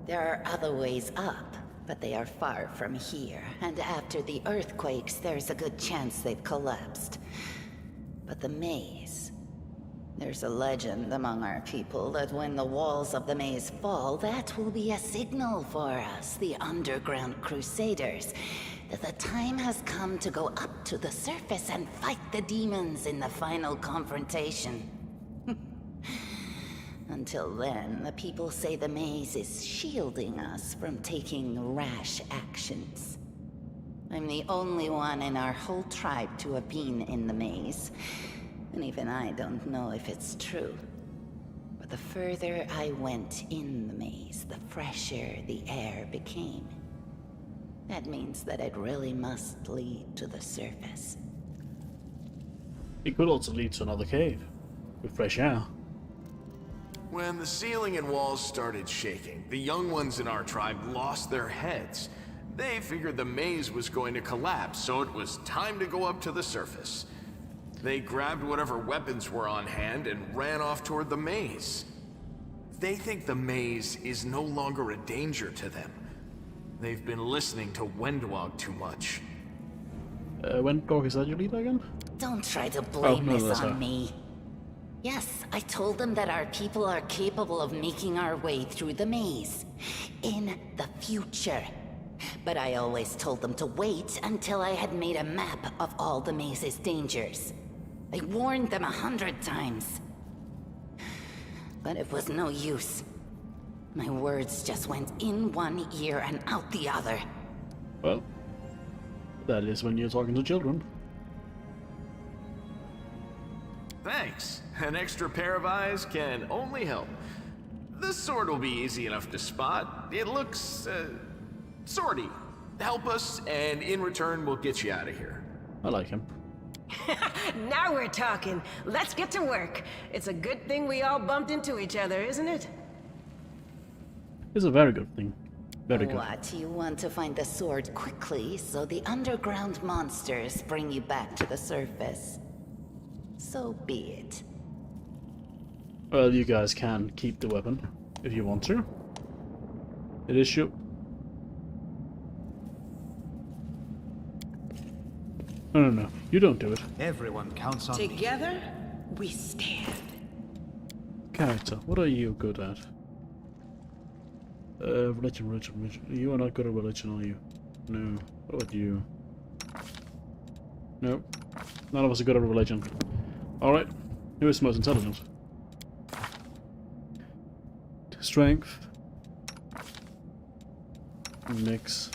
there are other ways up, but they are far from here, and after the earthquakes, there's a good chance they've collapsed. But the maze... There's a legend among our people that when the walls of the maze fall, that will be a signal for us, the underground crusaders, that the time has come to go up to the surface and fight the demons in the final confrontation. Until then, the people say the maze is shielding us from taking rash actions. I'm the only one in our whole tribe to have been in the maze. And even I don't know if it's true. But the further I went in the maze, the fresher the air became. That means that it really must lead to the surface. It could also lead to another cave, with fresh air. When the ceiling and walls started shaking, the young ones in our tribe lost their heads. They figured the maze was going to collapse, so it was time to go up to the surface. They grabbed whatever weapons were on hand and ran off toward the maze. They think the maze is no longer a danger to them. They've been listening to Wenduog too much. Wenduog, is that your leader again? Don't try to blame no, this that's on her. me. Yes, I told them that our people are capable of making our way through the maze. In the future. But I always told them to wait until I had made a map of all the maze's dangers. I warned them 100 times. But it was no use. My words just went in one ear and out the other. Well, That is when you're talking to children. Thanks. An extra pair of eyes can only help. The sword will be easy enough to spot. It looks, swordy. Help us, and in return, we'll get you out of here. I like him. Now we're talking. Let's get to work. It's a good thing we all bumped into each other, isn't it? It's a very good thing. Very good. What, you want to find the sword quickly so the underground monsters bring you back to the surface? So be it. Well, you guys can keep the weapon if you want to. It is your... No. You don't do it. Everyone counts on me. Together, we stand. Character. What are you good at? Religion. You are not good at religion, are you? No. What about you? No. None of us are good at religion. Alright. Who is the most intelligent? Strength. Mix.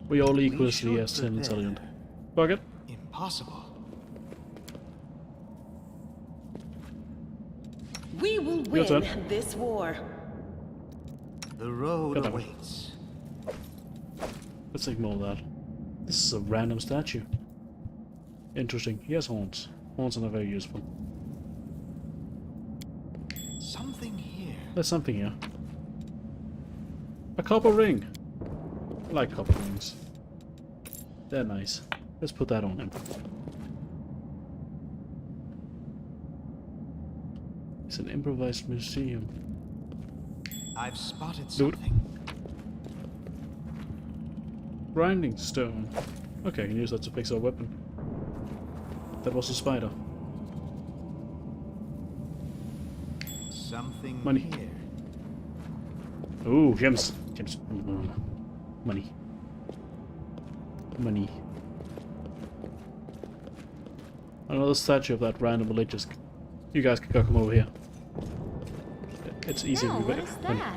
We all equally as intelligent. Fuck it. Impossible. We will win this war. The road awaits. Let's ignore that. This is a random statue. Interesting. He has horns. Horns are not very useful. Something here. There's something here. A copper ring. I like copper rings. They're nice. Let's put that on him. It's an improvised museum. I've spotted something. Grinding stone. Okay, I can use that to fix our weapon. That was a spider. Something Money. here. Ooh, gems. Gems. Money. Money. Another statue of that random religious. You guys can come over here. It's easy. Oh, what is that?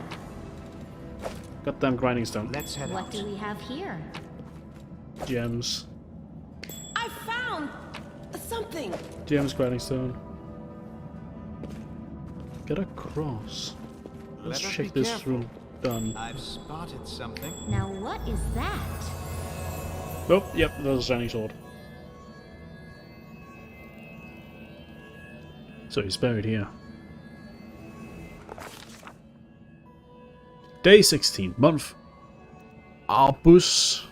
Goddamn grinding stone. Let's head out. What do we have here? Gems. I found something. Gems, grinding stone. Get a cross. Let's Let us check be this careful. room. Done. I've spotted something. Now what is that? Oh, yep, there's a shiny sword. So he's buried here. Day 16, month Arbus,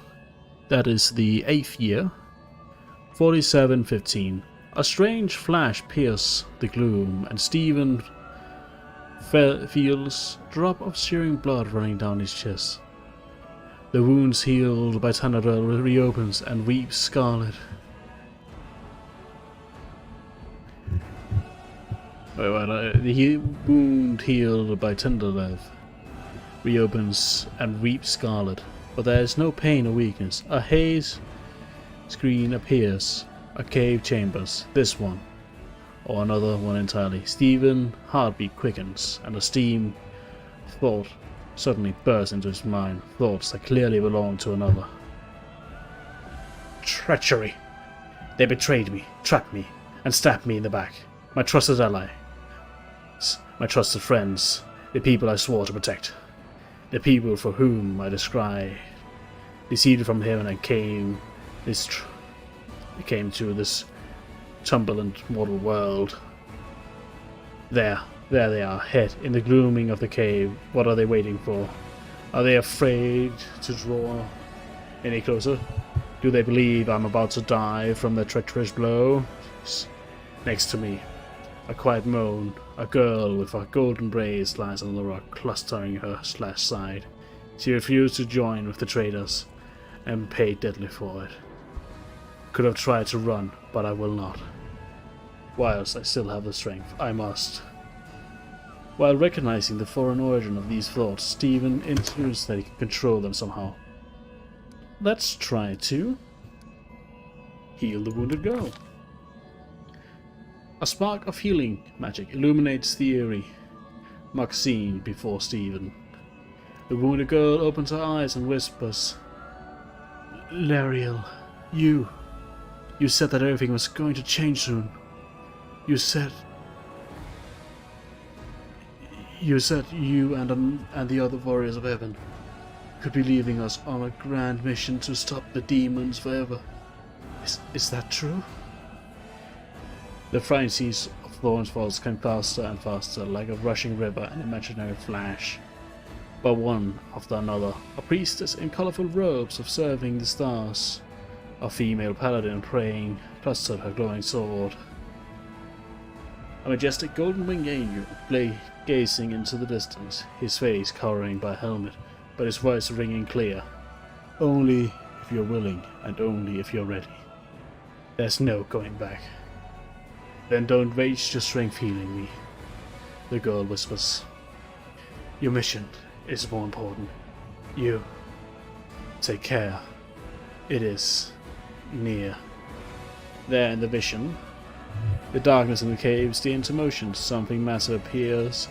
that is the 8th year, 47:15. A strange flash pierces the gloom, and Stephen feels a drop of searing blood running down his chest. The wounds healed by Tannadell reopens and weeps scarlet. The wound healed by Tannadell reopens and weeps scarlet, but there is no pain or weakness. A haze screen appears, a cave chambers, this one, or another one entirely. Stephen's heartbeat quickens, and a steam thought suddenly bursts into his mind, thoughts that clearly belong to another. Treachery! They betrayed me, trapped me, and stabbed me in the back. My trusted ally, my trusted friends, the people I swore to protect. The people for whom I descended from heaven and came to this turbulent mortal world. There they are, hid in the gloaming of the cave. What are they waiting for? Are they afraid to draw any closer? Do they believe I'm about to die from their treacherous blow? Next to me, a quiet moan. A girl with a golden braids lies on the rock, clustering her side. She refused to join with the traitors, and paid deadly for it. Could have tried to run, but I will not. Whilst I still have the strength, I must. While recognizing the foreign origin of these thoughts, Stephen intuits that he can control them somehow. Let's try to heal the wounded girl. A spark of healing magic illuminates the eerie muck scene before Stephen. The wounded girl opens her eyes and whispers, Lariel, you said that everything was going to change soon. You said you and the other warriors of heaven could be leaving us on a grand mission to stop the demons forever. Is that true? The frenzies of Thorn's Falls came faster and faster, like a rushing river, an imaginary flash. But one after another, a priestess in colorful robes observing the stars, a female paladin praying, clustered her glowing sword. A majestic golden-winged angel lay gazing into the distance, his face cowering by a helmet, but his voice ringing clear. Only if you're willing, and only if you're ready. There's no going back. Then don't waste your strength healing me, the girl whispers. Your mission is more important. You take care. It is near. There in the vision, the darkness in the cave steams into motion. Something massive appears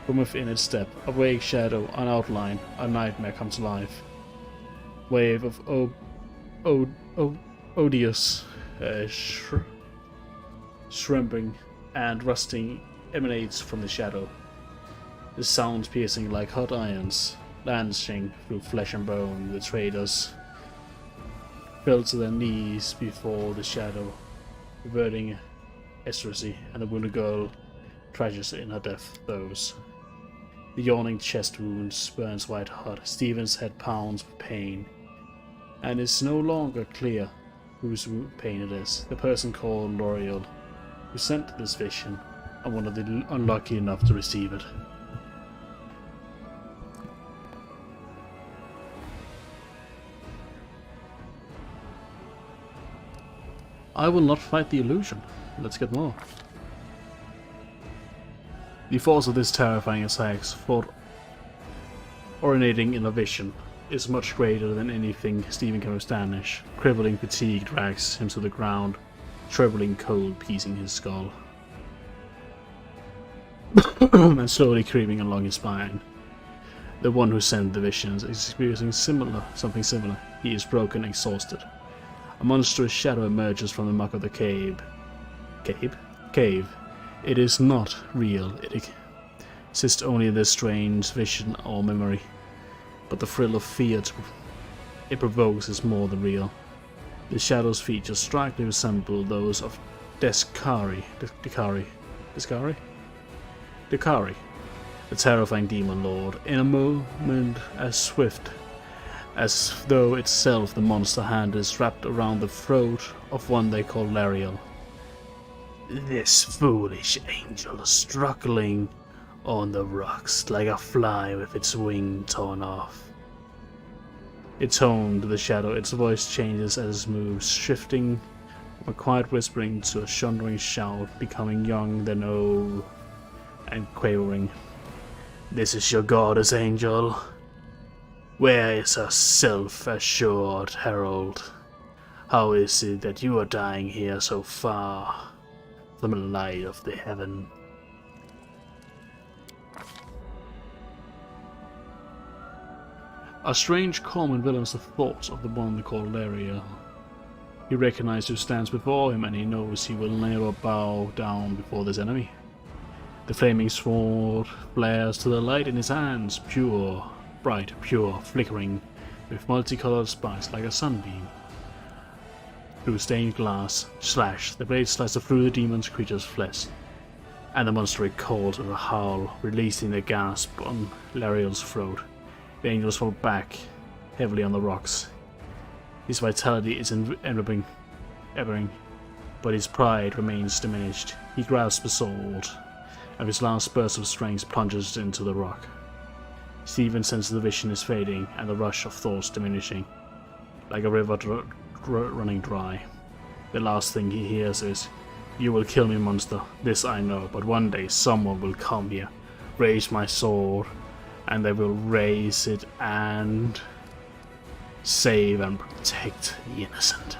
from within its step. A vague shadow, an outline, a nightmare comes to life. Wave of odious shrimping and rusting emanates from the shadow. The sounds piercing like hot irons, lancing through flesh and bone. The traders fell to their knees before the shadow, reverting ecstasy, and the wounded girl treasures in her death throes. The yawning chest wounds burns white hot. Stephen's head pounds with pain, and it's no longer clear whose pain it is. The person called L'Oreal, who sent this vision, and one of the unlucky enough to receive it. I will not fight the illusion. Let's get more. The force of this terrifying attack, thought originating in a vision, is much greater than anything Stephen can withstand. Crippling fatigue drags him to the ground, trembling cold piecing his skull, and slowly creeping along his spine. The one who sent the visions is experiencing something similar. He is broken, exhausted. A monstrous shadow emerges from the muck of the cave. Cave. It is not real. It exists only in this strange vision or memory. But the thrill of fear it provokes is more than real. The shadow's features strikingly resemble those of Dakari, the terrifying demon lord. In a moment as swift as though itself the monster hand is wrapped around the throat of one they call Lariel. This foolish angel is struggling on the rocks like a fly with its wing torn off. It toned to the shadow, its voice changes as it moves, shifting from a quiet whispering to a thundering shout, becoming young then old and quavering. This is your goddess, angel. Where is her self-assured herald? How is it that you are dying here so far from the light of the heaven? A strange calm envelops the thoughts of the one called Lariel. He recognizes who stands before him, and he knows he will never bow down before this enemy. The flaming sword flares to the light in his hands, pure, bright, pure, flickering with multicolored sparks like a sunbeam. Through stained glass, slash, the blade slices through the demon's creature's flesh, and the monster calls with a howl, releasing the gasp on Lariel's throat. The angels fall back heavily on the rocks. His vitality is enveloping, but his pride remains diminished. He grasps the sword, and his last burst of strength plunges into the rock. Stephen senses the vision is fading, and the rush of thoughts diminishing, like a river running dry. The last thing he hears is, "You will kill me, monster. This I know, but one day someone will come here, raise my sword, and they will raise it and save and protect the innocent."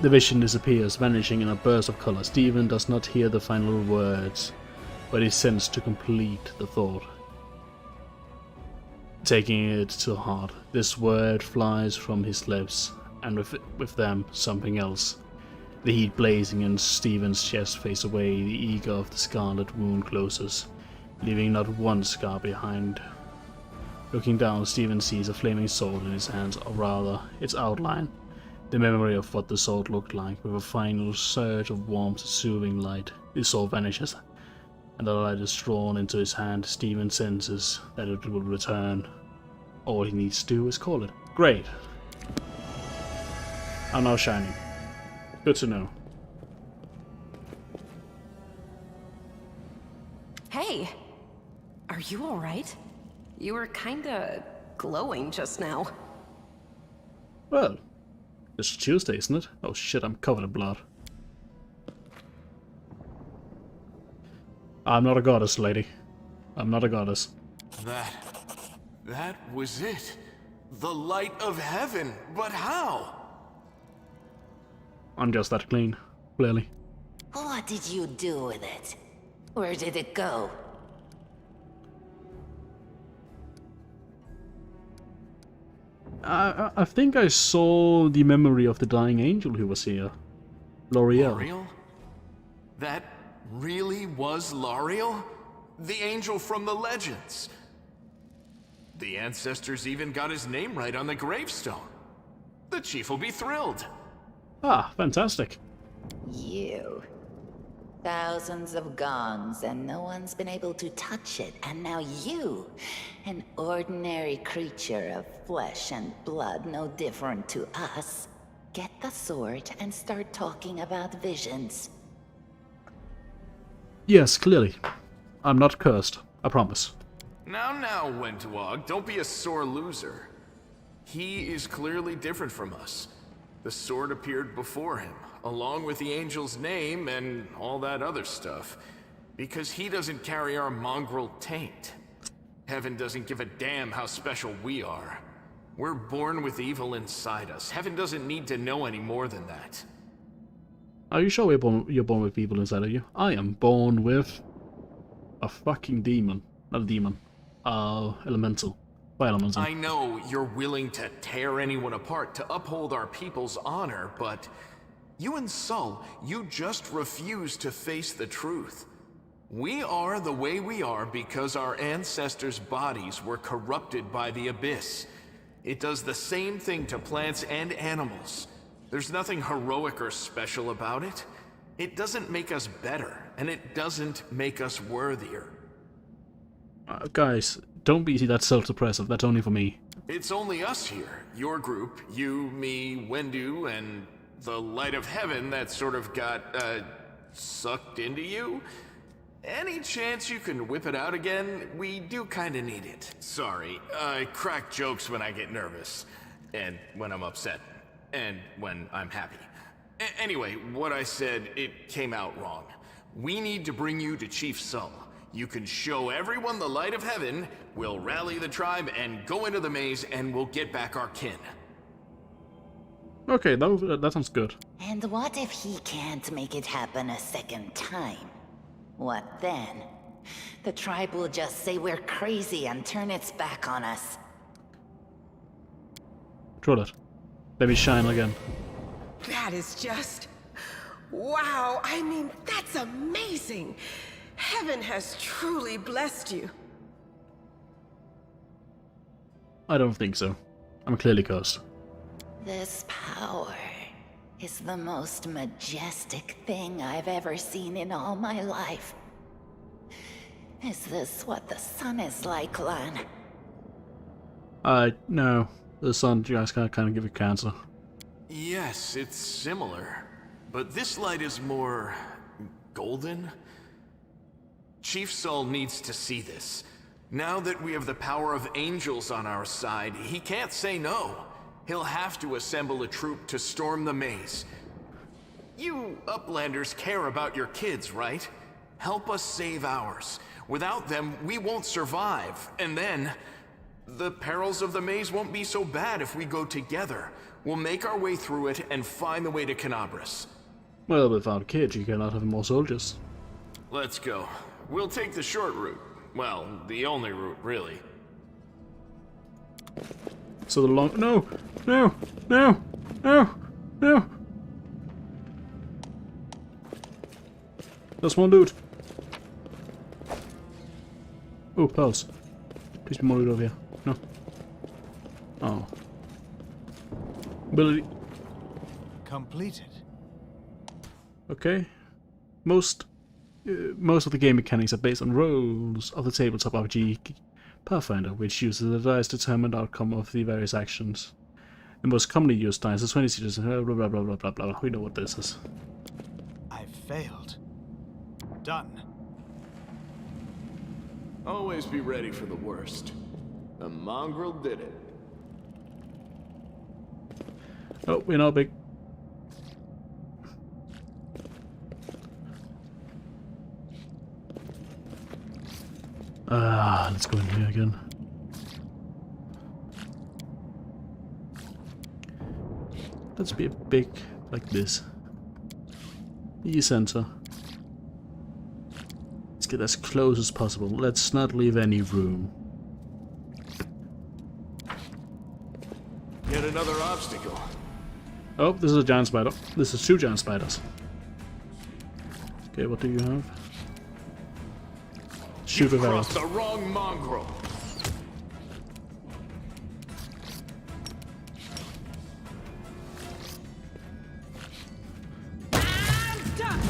The vision disappears, vanishing in a burst of color. Stephen does not hear the final words, but he sends to complete the thought. taking it to heart. This word flies from his lips, and with them something else. The heat blazing in Stephen's chest fades away, the eager of the scarlet wound closes, leaving not one scar behind. Looking down, Stephen sees a flaming sword in his hands, or rather, its outline. The memory of what the sword looked like, with a final surge of warmth and soothing light. The sword vanishes, and the light is drawn into his hand. Stephen senses that it will return. All he needs to do is call it. Great. I'm now shining. Good to know. Hey! Are you alright? You were kinda glowing just now. Well, it's Tuesday, isn't it? Oh shit, I'm covered in blood. I'm not a goddess, lady. I'm not a goddess. That was it. The light of heaven. But how? I'm just that clean, clearly. What did you do with it? Where did it go? I think I saw the memory of the dying angel who was here. L'Oreal. L'Oreal? That really was L'Oreal? The angel from the legends. The ancestors even got his name right on the gravestone. The chief will be thrilled. Ah, fantastic. You. Thousands of gongs and no one's been able to touch it, and now you, an ordinary creature of flesh and blood no different to us, get the sword and start talking about visions. Yes, clearly. I'm not cursed, I promise. Now, Wentwog, don't be a sore loser. He is clearly different from us. The sword appeared before him, along with the angel's name and all that other stuff, because he doesn't carry our mongrel taint. Heaven doesn't give a damn how special we are. We're born with evil inside us. Heaven doesn't need to know any more than that. Are you sure you're born with evil inside of you? I am born with a fucking demon. Not a demon. Elemental. By elemental. I know you're willing to tear anyone apart to uphold our people's honor, but you and Sol, you just refuse to face the truth. We are the way we are because our ancestors' bodies were corrupted by the Abyss. It does the same thing to plants and animals. There's nothing heroic or special about it. It doesn't make us better, and it doesn't make us worthier. Guys, don't be that self-suppressive. That's only for me. It's only us here. Your group, you, me, Wendu, and the light of heaven that sort of got, sucked into you. Any chance you can whip it out again? We do kinda need it. Sorry, I crack jokes when I get nervous. And when I'm upset. And when I'm happy. Anyway, what I said, it came out wrong. We need to bring you to Chief Sol. You can show everyone the light of heaven, we'll rally the tribe and go into the maze, and we'll get back our kin. Okay, that sounds good. And what if he can't make it happen a second time? What then? The tribe will just say we're crazy and turn its back on us. Draw that. Let me shine again. That is just... wow, I mean, that's amazing! Heaven has truly blessed you. I don't think so. I'm clearly cursed. This power is the most majestic thing I've ever seen in all my life. Is this what the sun is like, Lan? No. The sun just kind of give you cancer. Yes, it's similar. But this light is more... golden? Chief Sol needs to see this. Now that we have the power of angels on our side, he can't say no. He'll have to assemble a troop to storm the maze. You Uplanders care about your kids, right? Help us save ours. Without them, we won't survive. And then, the perils of the maze won't be so bad if we go together. We'll make our way through it and find the way to Canabras. Well, without kids, you cannot have more soldiers. Let's go. We'll take the short route. Well, the only route, really. So the long... No! No! No! No! No! There's one dude. Oh, pearls. Please be more loot over here. No. Oh. Ability. Completed. Okay. Most of the game mechanics are based on rolls of the tabletop RPG Pathfinder, which uses the dice to determine the outcome of the various actions. The most commonly used dice is 20 series, blah blah blah blah blah blah. We know what this is. I failed. Done. Always be ready for the worst. The mongrel did it. Oh, we're not big. Let's go in here again. Let's be a big like this. E-center. Let's get as close as possible. Let's not leave any room. Yet another obstacle. Oh, this is a giant spider. This is 2 giant spiders. Okay, what do you have? Shoot with arrows. The wrong mongrel.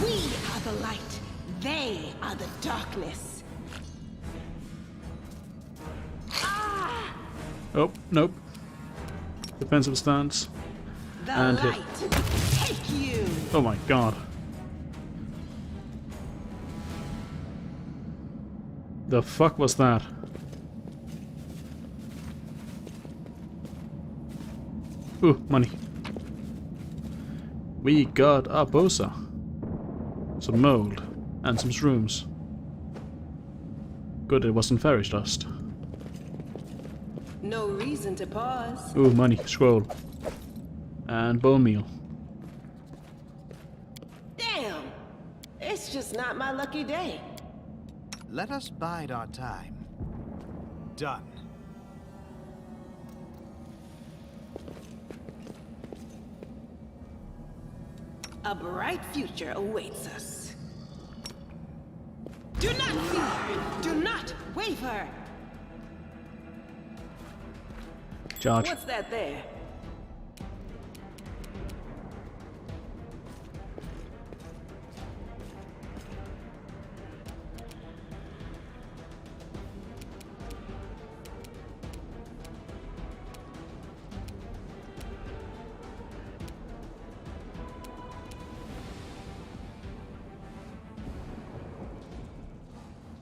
We are the light. They are the darkness. Oh, nope. Defensive stance. The And light. hit. Take you. Oh my god. The fuck was that? Ooh, money. We got a bosa. Some mold. And some shrooms. Good, it wasn't fairy dust. No reason to pause. Ooh, money. Scroll. And bone meal. Damn. It's just not my lucky day. Let us bide our time. Done. A bright future awaits us. Do not fear! Do not waver! Charge. What's that there?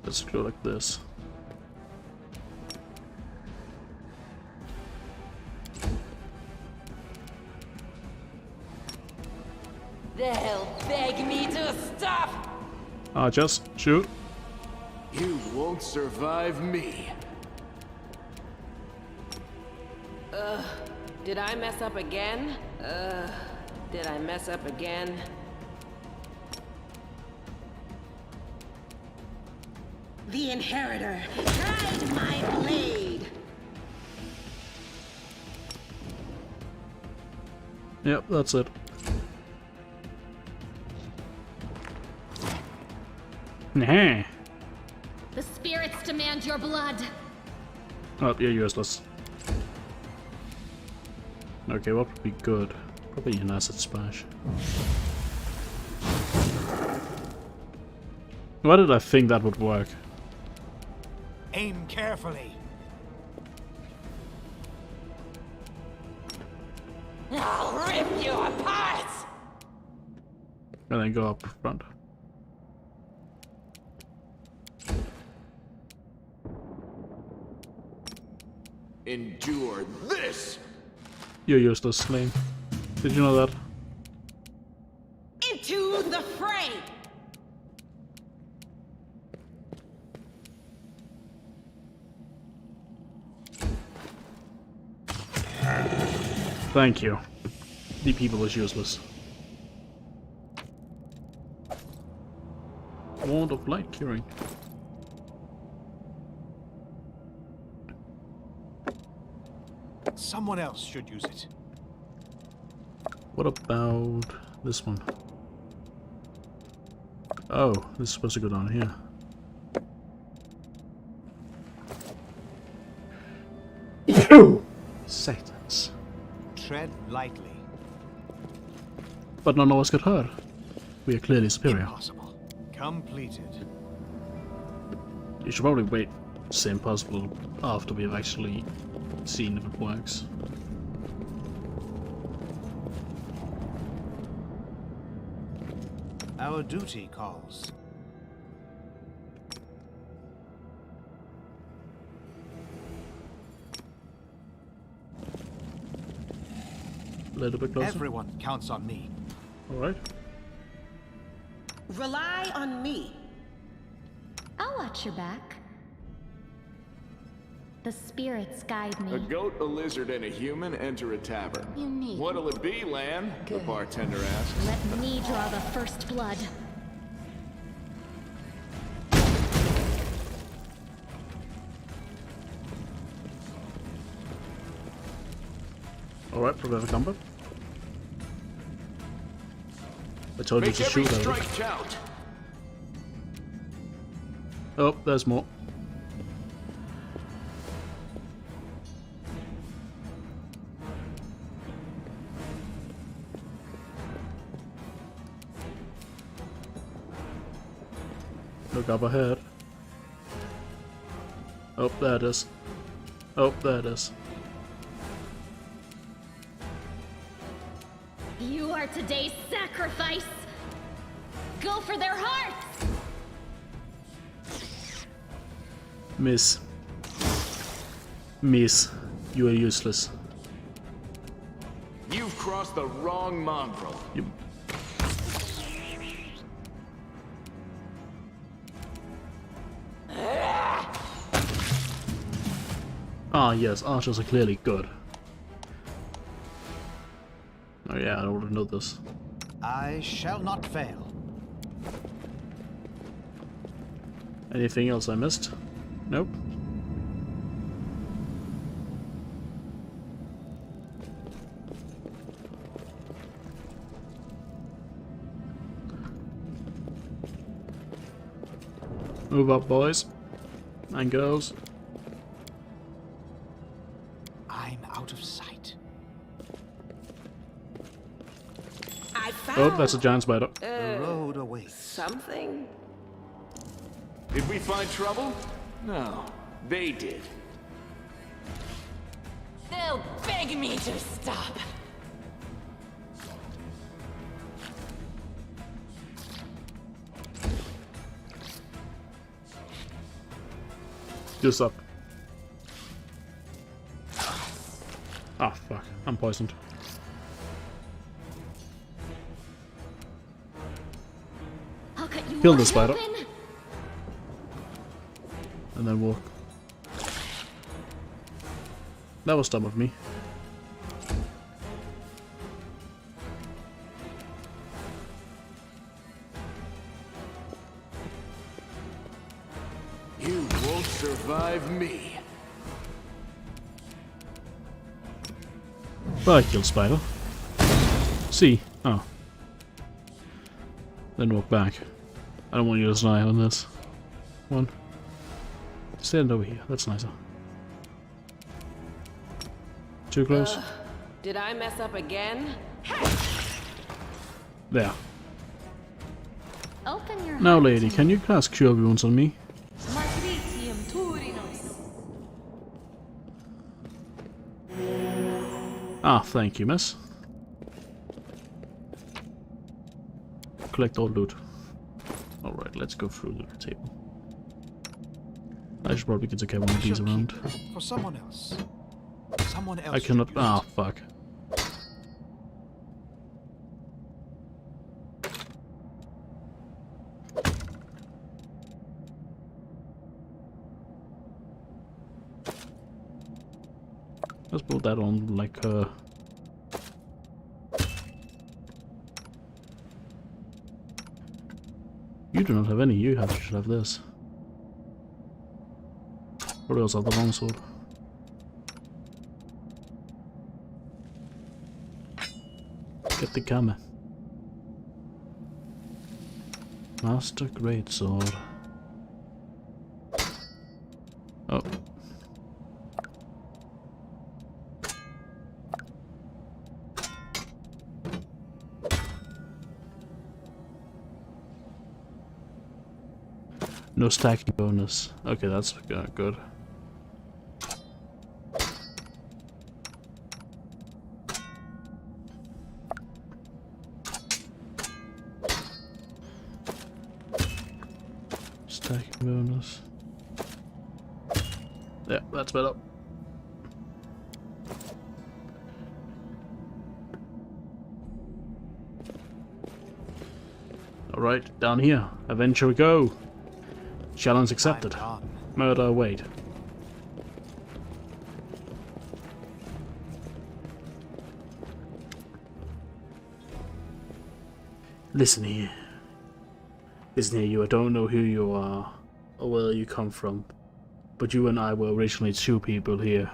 Let's go like this. They'll beg me to stop! Just shoot. You won't survive me. Did I mess up again? Did I mess up again? The Inheritor, guide my blade! Yep, that's it. Nah. The spirits demand your blood. Oh, you're useless. Okay, what would be good? Probably an acid splash. Why did I think that would work? Aim carefully. I'll rip you apart! And then go up front. Endure this! You're useless, Lane. Did you know that? Into the fray! Thank you. The people is useless. Wand of light curing. Someone else should use it. What about this one? Oh, this is supposed to go down here. Satans. Tread lightly. But none of us got hurt. We are clearly superior. Impossible. Completed. You should probably wait to say impossible after we have actually seen if it works. Our duty calls. A little bit closer. Everyone counts on me. Alright. Rely on me. I'll watch your back. The spirits guide A me. goat, a lizard, and a human enter a tavern. Unique. What'll it be, Lan? The bartender asks. Let me draw the first blood. Alright, prepare for combat. I told you Make to every shoot at it. strike count. Oh, there's more. Look up ahead. Oh, there it is. Oh, there it is. You are today's sacrifice. Go for their hearts. Miss. Miss, you are useless. You've crossed the wrong mongrel. You... Ah, yes, archers are clearly good. Oh yeah, I already know this. I shall not fail. Anything else I missed? Nope. Move up, boys and girls. I'm out of sight. I found Oh, that's a giant spider. The road awaits. something. Did we find trouble? No, they did. They'll beg me to stop. Just up. Ah, fuck. I'm poisoned. I'll cut you Kill the wide spider. open. And then walk. That was dumb of me. You won't survive me. Well, I killed spider. See. Oh. Then walk back. I don't want you to lie on this one. Stand over here. That's nicer. Too close. Did I mess up again? There. Open your Now, heart lady, to can me. you cast Cure Wounds on me? Matricium Turinos. Ah, thank you, miss. Collect all loot. Alright, let's go through the table. I should probably get to carry one of these Shall around. keep it for someone else. Someone else. I cannot. should use Ah, it. fuck. Let's put that on like You do not have any. You should have this. Probably also have the longsword. the Kame. Master Greatsword. Oh. No stacking bonus. Okay, that's good. Stacking bonus. Yeah, that's better. Alright, down here. Adventure go! Challenge accepted. Murder await. Listen here. Listen here, you. I don't know who you are or where you come from, but you and I were originally two people here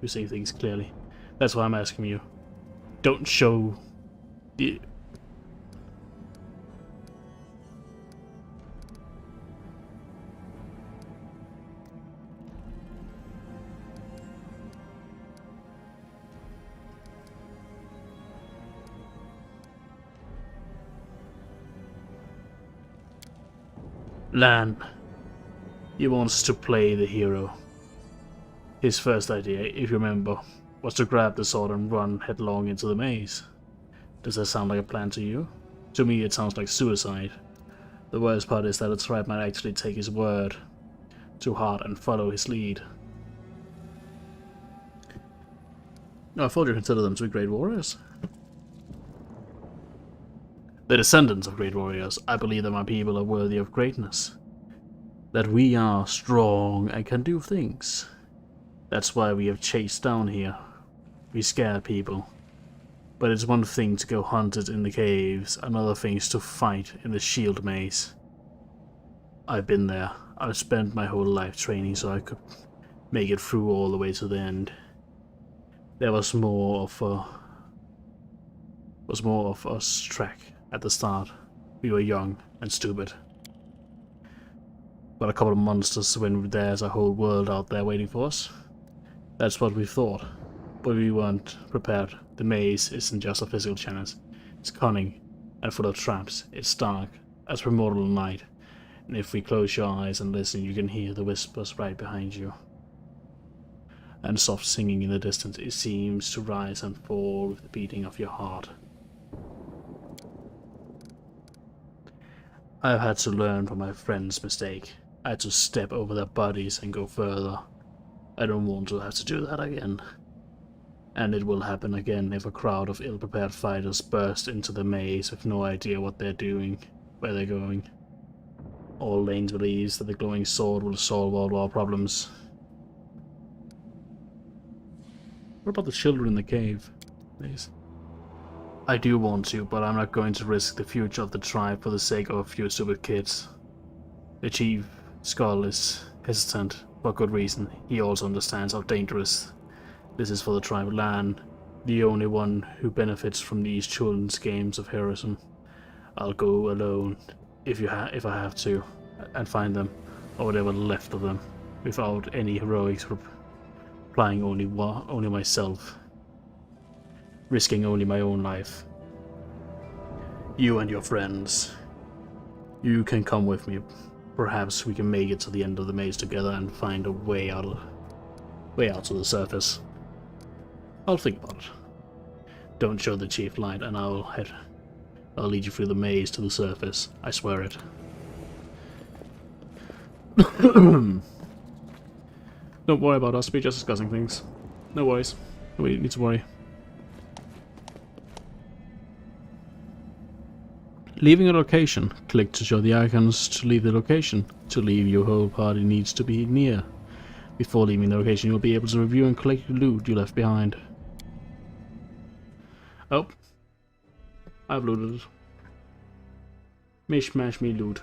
who see things clearly. That's why I'm asking you. Don't show the... Lan. He wants to play the hero. His first idea, if you remember, was to grab the sword and run headlong into the maze. Does that sound like a plan to you? To me it sounds like suicide. The worst part is that the tribe might actually take his word to heart and follow his lead. No, I thought you considered them to be great warriors. The descendants of great warriors, I believe that my people are worthy of greatness. That we are strong and can do things. That's why we have chased down here. We scare people. But it's one thing to go hunted in the caves, another thing is to fight in the shield maze. I've been there. I've spent my whole life training so I could make it through all the way to the end. There was more of us track at the start. We were young and stupid. But a couple of monsters when there's a whole world out there waiting for us. That's what we thought. But we weren't prepared. The maze isn't just a physical challenge. It's cunning and full of traps. It's dark as primordial night. And if we close your eyes and listen, you can hear the whispers right behind you. And soft singing in the distance. It seems to rise and fall with the beating of your heart. I've had to learn from my friend's mistake. I had to step over their bodies and go further. I don't want to have to do that again. And it will happen again if a crowd of ill-prepared fighters burst into the maze with no idea what they're doing, where they're going. All lanes believes that the glowing sword will solve all our problems. What about the children in the cave? Please. I do want to, but I'm not going to risk the future of the tribe for the sake of a few stupid kids. The chief Skull is hesitant, for good reason. He also understands how dangerous this is for the tribe. Lan, the only one who benefits from these children's games of heroism. I'll go alone if I have to, and find them, or whatever left of them, without any heroics, replying only myself, risking only my own life. You and your friends, you can come with me. Perhaps we can make it to the end of the maze together and find a way out to the surface. I'll think about it. Don't show the chief light, and I'll lead you through the maze to the surface. I swear it. Don't worry about us. We're just discussing things. No worries. We don't need to worry. Leaving a location. Click to show the icons to leave the location. To leave, your whole party needs to be near. Before leaving the location, you'll be able to review and collect the loot you left behind. Oh. I've looted it. Mishmash me loot.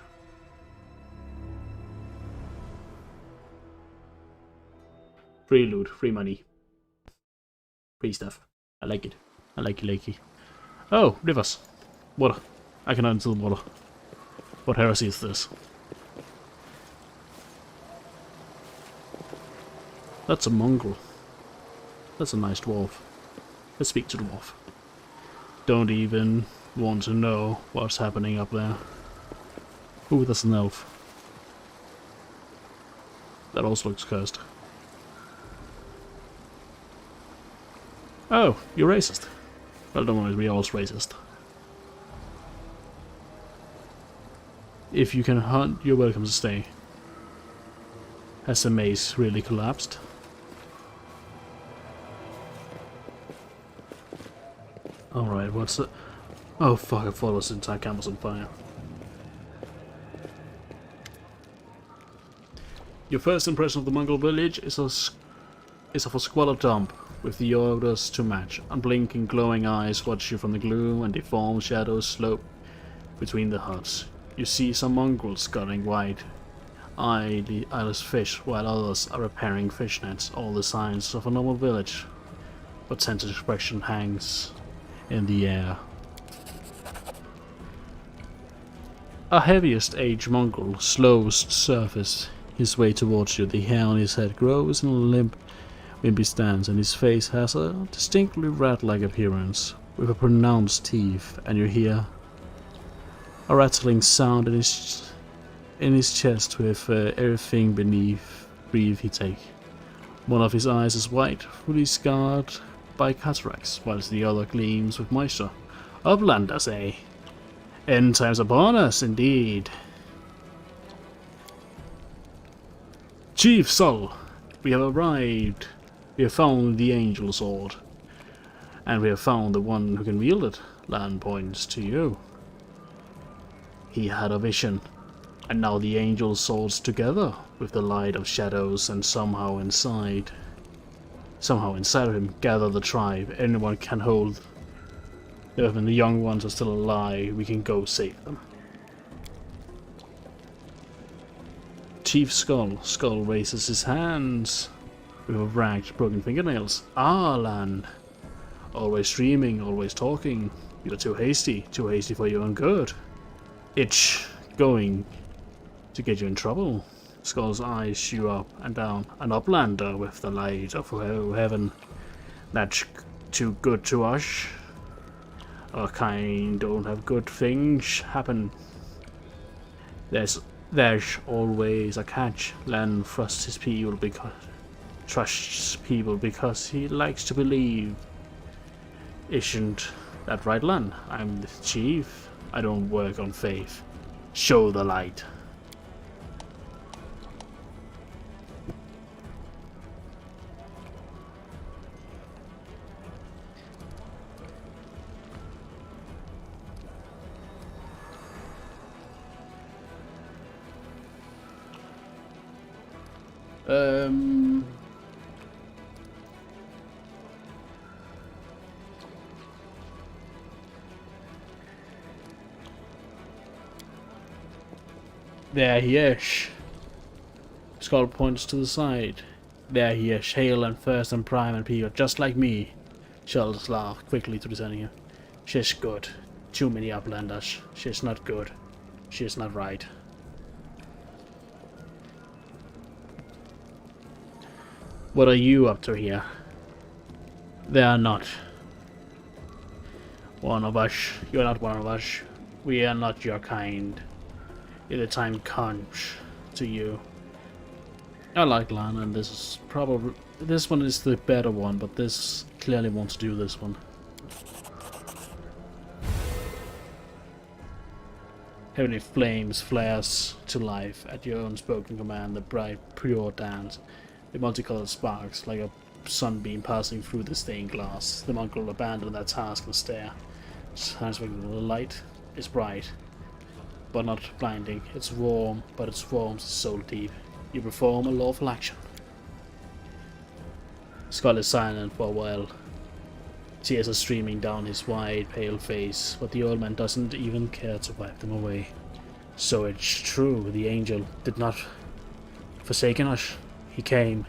Free loot, free money. Free stuff. I like it. I like it. Oh, rivers. Water. I can handle water. What heresy is this? That's a mongrel. That's a nice dwarf. Let's speak to the dwarf. Don't even want to know what's happening up there. Ooh, that's an elf. That also looks cursed. Oh, you're racist. Well, don't worry, we're all racist. If you can hunt, you're welcome to stay. Has the maze really collapsed? Alright, what's it? Oh fuck, I thought this entire camp was on fire. Your first impression of the Mongol village is of a squalid dump, with the odors to match. Unblinking, glowing eyes watch you from the gloom, and deformed shadows slope between the huts. You see some mongrels scuttling wide, eyeless fish, while others are repairing fish nets. All the signs of a normal village, but tense expression hangs in the air. A heaviest-aged mongrel slows to surface his way towards you. The hair on his head grows in a limp, wimpy stance, and his face has a distinctly rat-like appearance, with a pronounced teeth, and you hear a rattling sound in his chest with everything beneath breath he take. One of his eyes is white, fully scarred by cataracts, whilst the other gleams with moisture. Uplanders, eh? End times upon us, indeed. Chief Sol, we have arrived. We have found the Angel Sword. And we have found the one who can wield it. Land points to you. He had a vision. And now the Angel Sword's together with the light of shadows, and somehow inside of him gather the tribe. Anyone can hold. When the young ones are still alive, we can go save them. Chief Skull raises his hands with ragged, broken fingernails. Ah, Lan. Always dreaming, always talking. You're too hasty for your own good. Itch going to get you in trouble. Skull's eyes shoot up and down. An uplander with the light of heaven. That's too good to us. Our kind don't have good things happen. There's always a catch. Lan trusts people because he likes to believe. Isn't that right, Lan? I'm the chief. I don't work on faith. Show the light. There he is. Skull points to the side. There he is, hale and first and prime and pure, just like me. Sheldon's laughed quickly to returning him. She's good. Too many uplanders. She's not good. She's not right. What are you up to here? They are not one of us. You're not one of us. We are not your kind. If the time comes to you. I like Lan, and this one is the better one, but this clearly wants to do this one. Heavenly flames flares to life at your unspoken command, the bright, pure dance. The multicolored sparks like a sunbeam passing through the stained glass. The monk will abandon their task and stare. The light is bright, but not blinding. It's warm, but its warmth is soul deep. You perform a lawful action. Skull is silent for a while. Tears are streaming down his wide, pale face, but the old man doesn't even care to wipe them away. So it's true, the angel did not forsake us. He came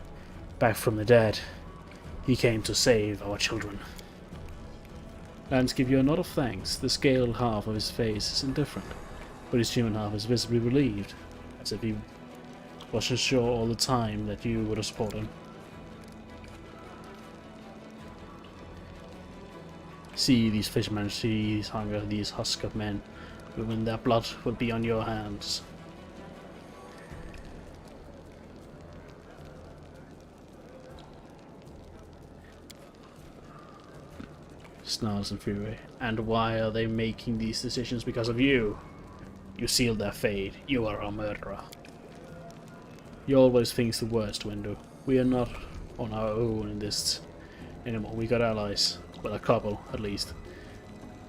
back from the dead. He came to save our children. Lance give you a nod of thanks. The scaled half of his face is indifferent, but his human half is visibly relieved, as if he wasn't sure all the time that you would support him. See these fishermen, see these hunger, these husk of men, when their blood will be on your hands. Snarls in fury. And why are they making these decisions? Because of you. You sealed their fate. You are a murderer. He always thinks the worst, Windu. We are not on our own in this anymore. We got allies. Well, a couple, at least.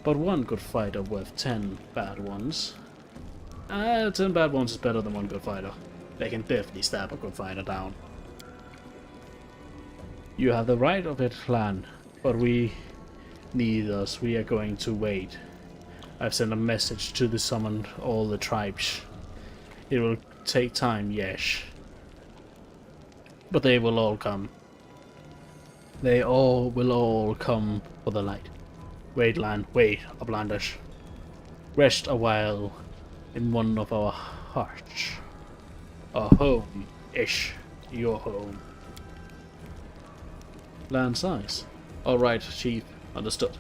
But one good fighter worth 10 bad ones. 10 bad ones is better than one good fighter. They can definitely stab a good fighter down. You have the right of it, Lan, but we need us. We are going to wait. I've sent a message to the summoned all the tribes. It will take time, yes. But they will all come. They all will all come for the light. Wait, Lan, wait, Uplanders. Rest a while in one of our hearts. Our home-ish. Your home. Lan sighs. Alright, Chief. Understood.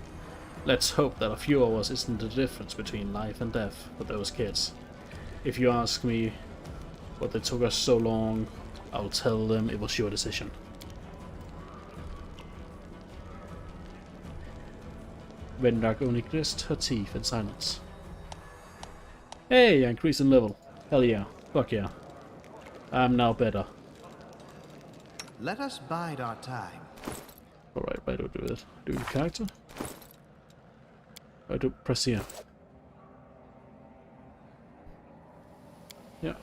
Let's hope that a few hours isn't the difference between life and death for those kids. If you ask me what they took us so long, I'll tell them it was your decision. Vendark only gritted her teeth in silence. Hey, I increased in level. Hell yeah. Fuck yeah. I'm now better. Let us bide our time. Alright, why do I do this? Do the character? I do press here. Yeah.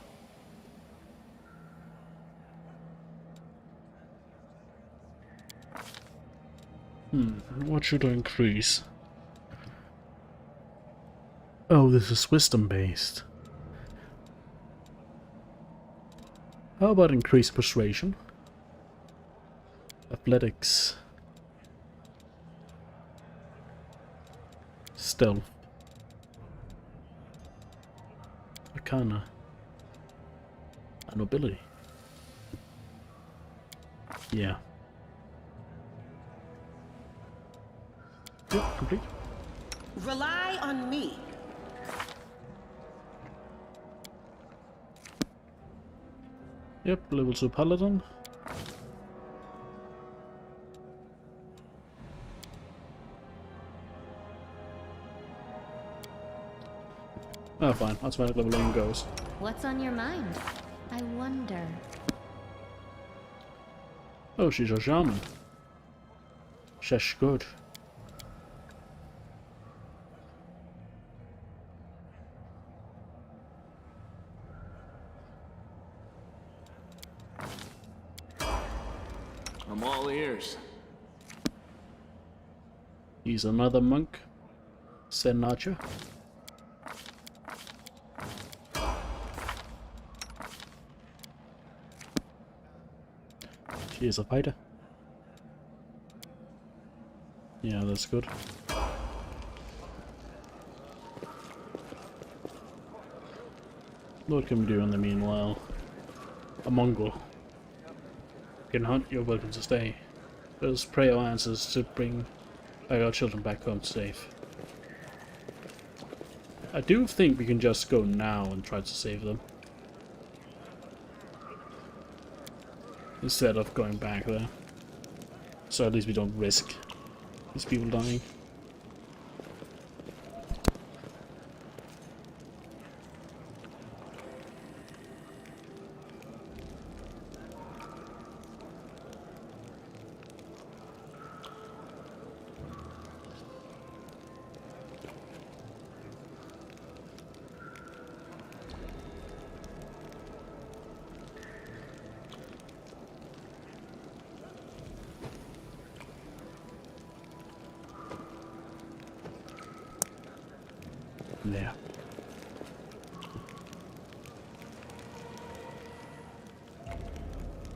What should I increase? Oh, this is wisdom based. How about increase persuasion? Athletics. Stealth. Arcana. And nobility. Yeah. Yep, complete. Rely on me. Yep, level 2 paladin. Oh, fine. Automatic leveling goes. What's on your mind? I wonder. Oh, she's a shaman. She's good. I'm all ears. He's another monk, said Nacha. She is a fighter. Yeah, that's good. What can we do in the meanwhile? A Mongol. Can hunt, you're welcome to stay. Let us pray our answers to bring our children back home safe. I do think we can just go now and try to save them. Instead of going back there. So at least we don't risk these people dying. There.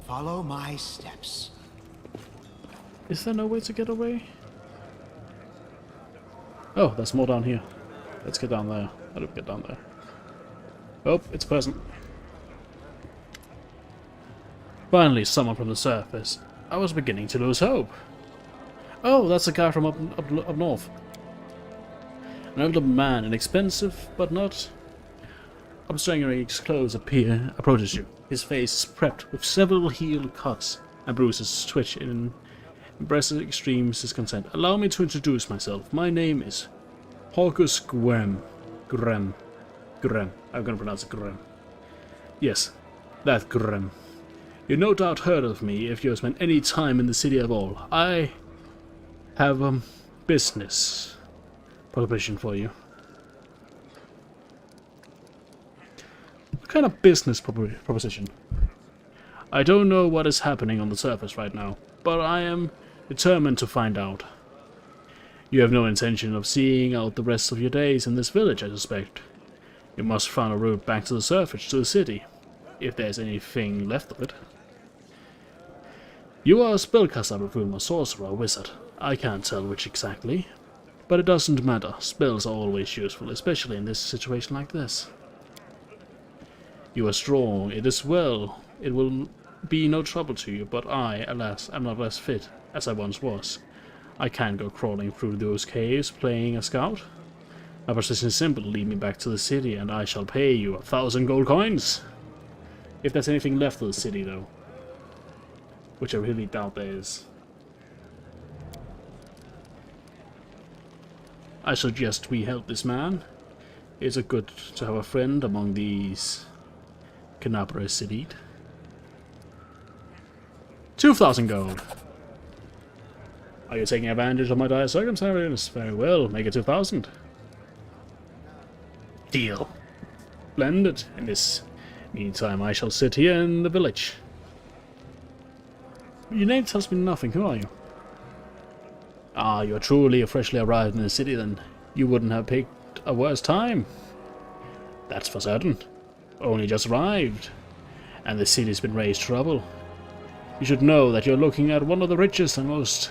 Follow my steps. Is there no way to get away? Oh, there's more down here. Let's get down there. How do we get down there? Oh, it's a person. Finally, someone from the surface. I was beginning to lose hope. Oh, that's the guy from up north. An older man, inexpensive, but not obstringing clothes approaches you. His face is prepped with several heel cuts and bruises twitch in impressive extreme discontent. Allow me to introduce myself. My name is Hawkus Grem. I'm gonna pronounce it Grem. Yes, that Grem. You no doubt heard of me if you have spent any time in the city at all. I have a business proposition for you. What kind of business proposition? I don't know what is happening on the surface right now, but I am determined to find out. You have no intention of seeing out the rest of your days in this village, I suspect. You must find a route back to the surface, to the city, if there's anything left of it. You are a spellcaster, buffoon, a sorcerer, a wizard. I can't tell which exactly, but it doesn't matter. Spells are always useful, especially in this situation like this. You are strong, it is well. It will be no trouble to you, but I, alas, am not as fit as I once was. I can't go crawling through those caves playing a scout. My position is simple: lead me back to the city and I shall pay you 1,000 gold coins. If there's anything left of the city, though. Which I really doubt there is. I suggest we help this man. It's good to have a friend among these Canabras elite. 2,000 gold. Are you taking advantage of my dire circumstances? Very well, make it 2,000. Deal. Splendid. In this meantime, I shall sit here in the village. Your name tells me nothing. Who are you? Ah, you're truly freshly arrived in the city, then. You wouldn't have picked a worse time. That's for certain. Only just arrived, and the city's been raised trouble. You should know that you're looking at one of the richest and most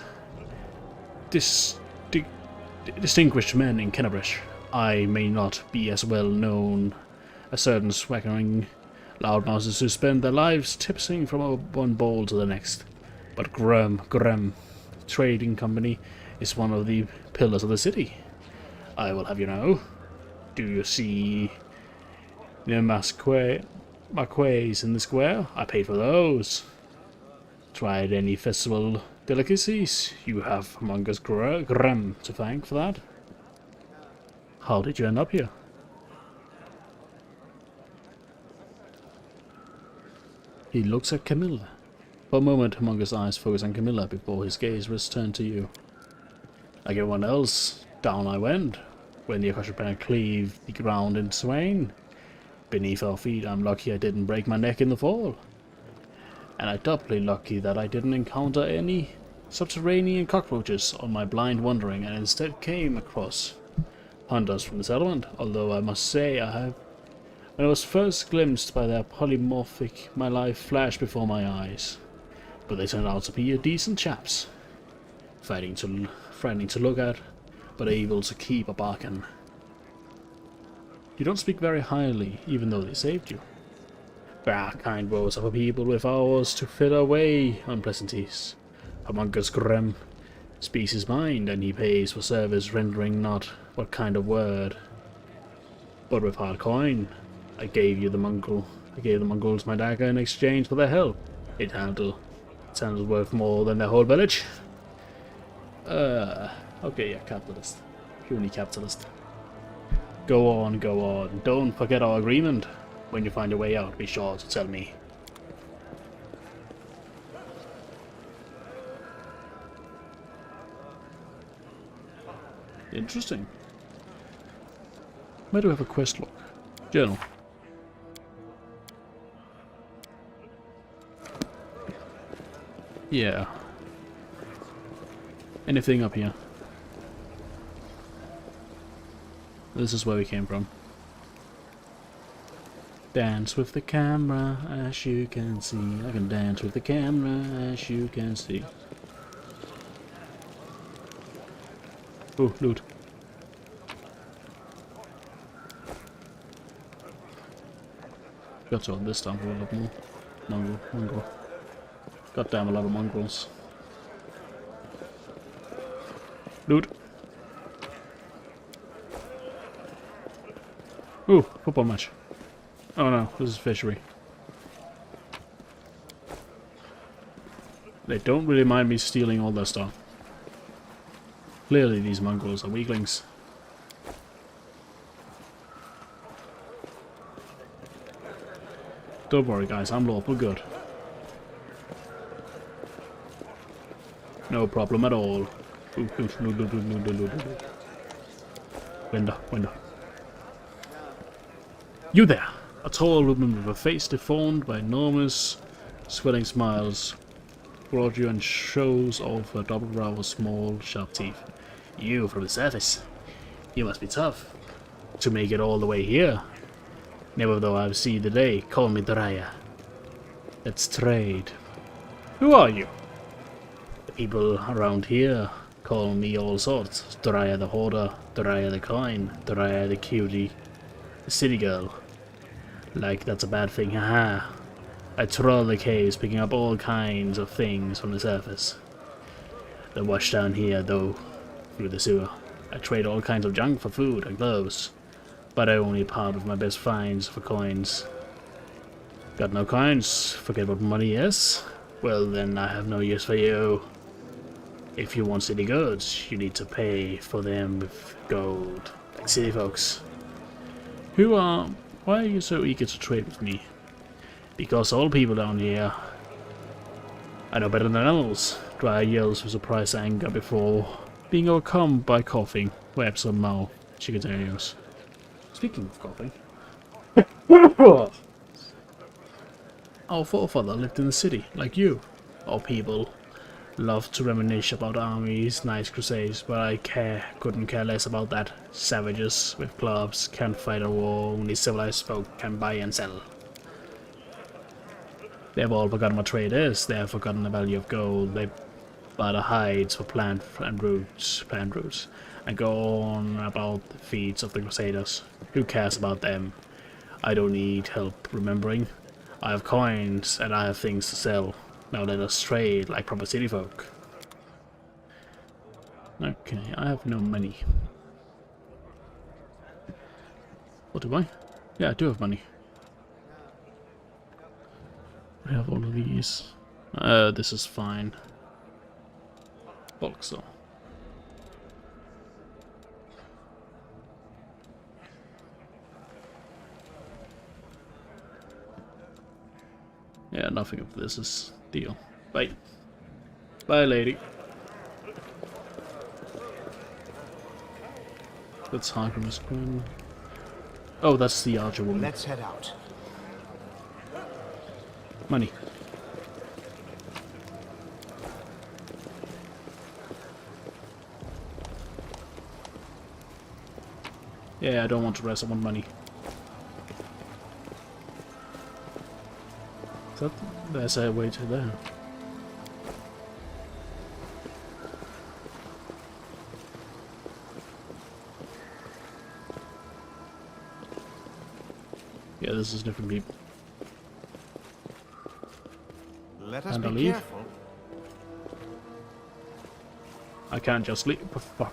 distinguished men in Kennebrish. I may not be as well known as certain swaggering loudmouths who spend their lives tipsing from one bowl to the next, but Grem Trading Company is one of the pillars of the city. I will have you know. Do you see the maquets in the square? I paid for those. Tried any festival delicacies? You have among us Grem to thank for that. How did you end up here? He looks at Camilla. For a moment, Amongus' eyes focus on Camilla before his gaze returned to you. Like everyone else, down I went, when the Akashic Banner cleaved the ground in twain. Beneath our feet, I'm lucky I didn't break my neck in the fall. And I'm doubly lucky that I didn't encounter any subterranean cockroaches on my blind wandering, and instead came across hunters from the settlement, although I must say when I was first glimpsed by their polymorphic, my life flashed before my eyes. But they turned out to be decent chaps. Frightening to look at, but able to keep a bargain. You don't speak very highly, even though they saved you. There are kind woes of a people with hours to fit away unpleasantries. Amongus Grem speaks his mind, and he pays for service rendering not what kind of word, but with hard coin. I gave the Mongols my dagger in exchange for their help. It handled worth more than their whole village. Okay, yeah, capitalist. Puny capitalist. Go on. Don't forget our agreement. When you find your way out, be sure to tell me. Interesting. Where do we have a quest log? Journal. Yeah. Anything up here? This is where we came from. Dance with the camera, as you can see. I can dance with the camera, as you can see. Oh, loot. Got to hold this down for a little more. Mongrel. Goddamn, a lot of mongrels. Loot. Ooh, football match. Oh no, this is fishery. They don't really mind me stealing all their stuff. Clearly these mongrels are weaklings. Don't worry guys, I'm lawful good. No problem at all. Window. You there! A tall woman with a face deformed by enormous, swelling smiles brought you and shows off her double row of small, sharp teeth. You from the surface. You must be tough to make it all the way here. Never though I've seen the day, call me Draya. Let's trade. Who are you? The people around here call me all sorts. Draya the Hoarder, Draya the Kind, Draya the Cutie, the City Girl. Like that's a bad thing, haha. I troll the caves, picking up all kinds of things from the surface. They wash down here, though, through the sewer. I trade all kinds of junk for food and clothes, but I only part with my best finds for coins. Got no coins? Forget what money is? Well, then I have no use for you. If you want city goods, you need to pay for them with gold, like city folks. Why are you so eager to trade with me? Because all people down here, I know better than else. Dry yells with surprised anger before being overcome by coughing. Webs her mouth. She continues. Speaking of coughing, our forefather lived in the city, like you. Our people love to reminisce about armies, nice crusades, but I couldn't care less about that. Savages with clubs can't fight a war only civilized folk can buy and sell. They've all forgotten what trade is. They have forgotten the value of gold. They buy the hides for plant roots, and go on about the feats of the Crusaders. Who cares about them? I don't need help remembering. I have coins and I have things to sell. Now let us trade like proper city folk. Okay, I have no money. What do I? Yeah, I do have money. I have all of these. This is fine. Bulk so. Yeah, nothing of this is deal. Bye. Bye, lady. That's Hargrim's Queen. Oh, that's the Archer woman. Let's head out. Money. Yeah, I don't want to rest, I want money. There's a way to there. Yeah, this is different people. Let us And be leave. careful. I can't just leave. Fuck.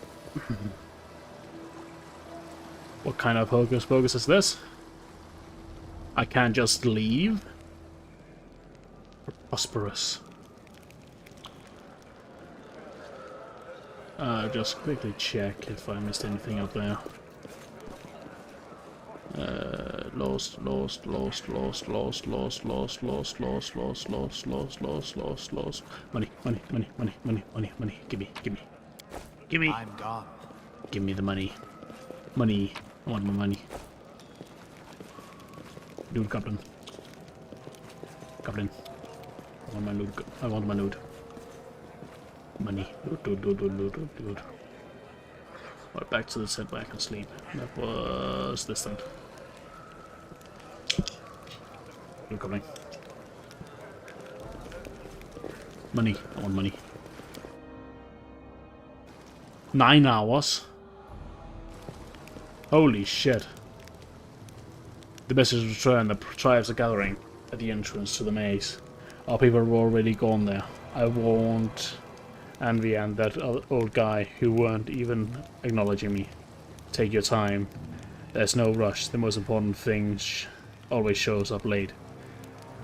What kind of hocus pocus is this? I can't just leave? Prosperous. Just quickly check if I missed anything up there. Lost. Money. Give me. I'm gone. Give me the money. Money. I want my money. Dude, Goblin. I want my loot. I want my loot. Money. Loot. Right, back to the set where I can sleep. That was this then. Loot Goblin. Money. I want money. 9 hours? Holy shit. The message returned. The tribes are gathering at the entrance to the maze. Our people have already gone there. I warned Envy and that old guy who weren't even acknowledging me. Take your time. There's no rush. The most important thing always shows up late.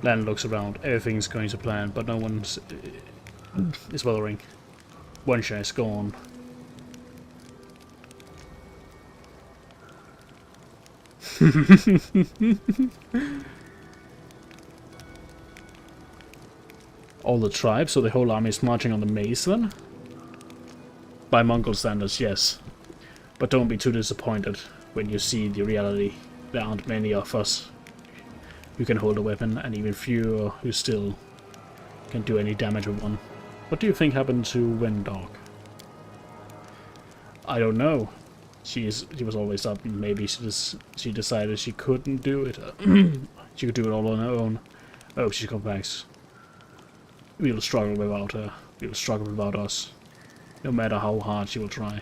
Lan looks around. Everything's going to plan, but no one's is bothering. One share is gone. All the tribes, so the whole army is marching on the maze then? By Mongol standards, yes. But don't be too disappointed when you see the reality. There aren't many of us who can hold a weapon, and even fewer who still can do any damage with one. What do you think happened to Wendog? I don't know. She was always up, and maybe she decided she couldn't do it. She could do it all on her own. I hope she comes back. We'll struggle without her. We'll struggle without us. No matter how hard she will try.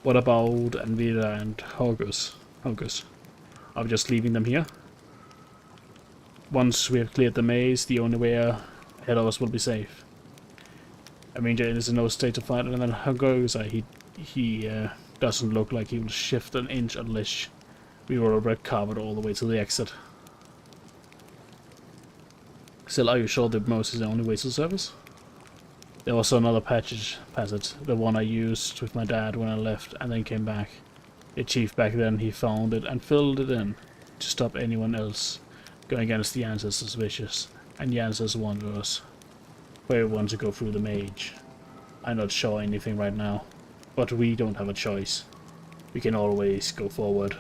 What about Anvida and Hogus? Are we just leaving them here? Once we have cleared the maze, the only way ahead of us will be safe. I mean, Jane is in no state to fight, and then Hogusa, he doesn't look like he will shift an inch unless we were red carpet all the way to the exit. Still, are you sure the most is the only way to service? There was another passage, the one I used with my dad when I left and then came back. The chief back then, he found it and filled it in to stop anyone else going against the ancestors' wishes, and the ancestors wanted us where we want to go through the mage. I'm not sure anything right now, but we don't have a choice. We can always go forward.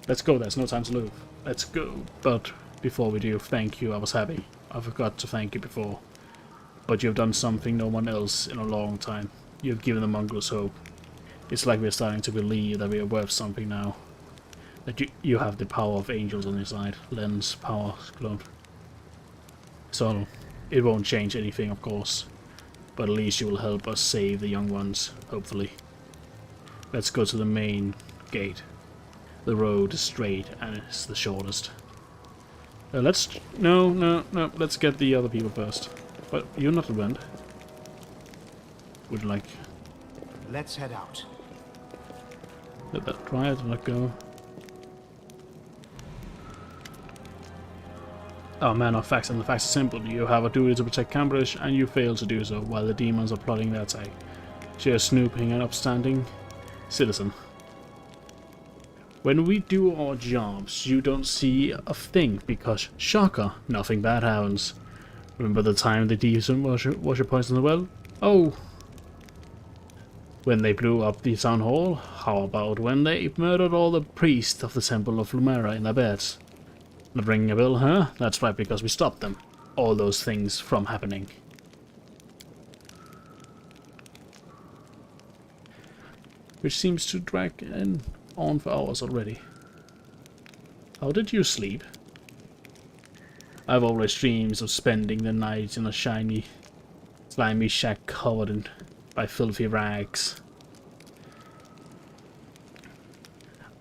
Let's go, there's no time to lose. Let's go. But before we do, thank you, I was happy. I forgot to thank you before. But you've done something no one else in a long time. You've given the Mongols hope. It's like we're starting to believe that we are worth something now. That you have the power of angels on your side. Len's power clone. So, it won't change anything, of course. But at least you will help us save the young ones, hopefully. Let's go to the main gate. The road is straight and it's the shortest. No, let's get the other people first. But you're not the friend. Would like... Let's head out. Let that try it and let go. Oh man, our facts, and the facts are simple. You have a duty to protect Cambridge, and you fail to do so, while the demons are plotting their attack. You're snooping an upstanding citizen. When we do our jobs, you don't see a thing, because, shocker, nothing bad happens. Remember the time the decent washer poisoned the well? Oh! When they blew up the town hall? How about when they murdered all the priests of the Temple of Lumera in their beds? Not ringing a bell, huh? That's right, because we stopped them. All those things from happening. Which seems to drag on for hours already. How did you sleep? I've always dreams of spending the night in a shiny, slimy shack covered by filthy rags.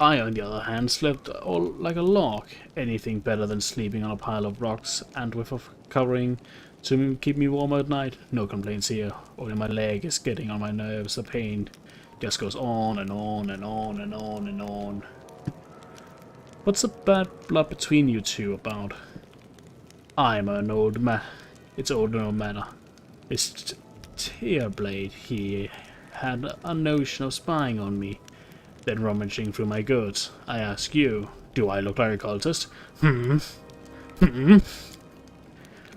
I, on the other hand, slept all like a log. Anything better than sleeping on a pile of rocks and with a covering to keep me warm at night. No complaints here. Only my leg is getting on my nerves. The pain just goes on and on and on and on and on. What's the bad blood between you two about? I'm an old man. It's old no matter. This Tearblade, he had a notion of spying on me. Then rummaging through my goods. I ask you, do I look like a cultist?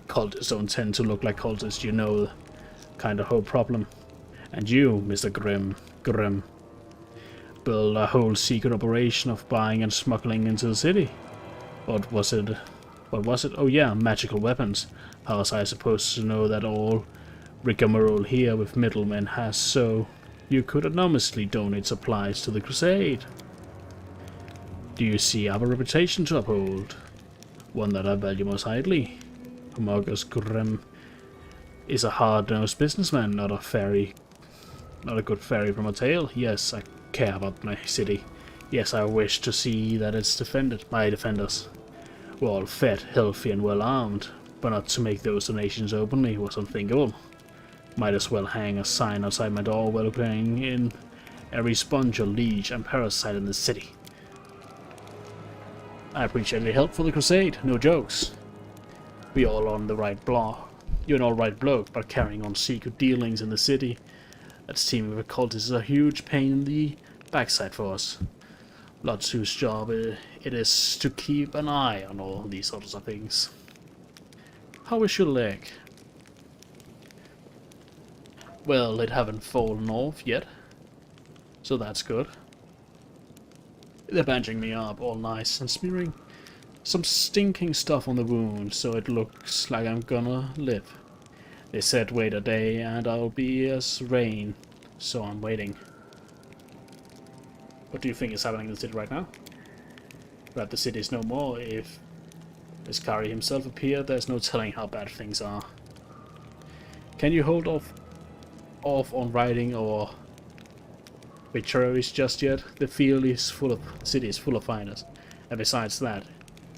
Cultists don't tend to look like cultists, you know. Kind of whole problem. And you, Mr. Grimm, build a whole secret operation of buying and smuggling into the city. What was it? Oh yeah, magical weapons. How was I supposed to know that all rigmarole here with middlemen has so you could anonymously donate supplies to the crusade? Do you see I have a reputation to uphold? One that I value most highly. Homagus Grimm is a hard-nosed businessman, not a good fairy from a tale. Yes, I care about my city. Yes, I wish to see that it's defended. My defenders were all fed, healthy, and well armed, but not to make those donations openly was unthinkable. Might as well hang a sign outside my door welcoming in every sponge, leech, and parasite in the city. I appreciate your help for the crusade, no jokes. We all on the right block. You're an alright bloke, but carrying on secret dealings in the city, that team of cultists is a huge pain in the backside for us. Lots whose job it is to keep an eye on all these sorts of things. How is your leg? Well, it haven't fallen off yet, so that's good. They're bandaging me up all nice and smearing some stinking stuff on the wound so it looks like I'm gonna live. They said wait a day and I'll be as rain, so I'm waiting. What do you think is happening in the city right now? That the city is no more. If Iskari himself appeared, there's no telling how bad things are. Can you hold off on riding or obituaries just yet? The field is full of, the city is full of fighters, and besides that,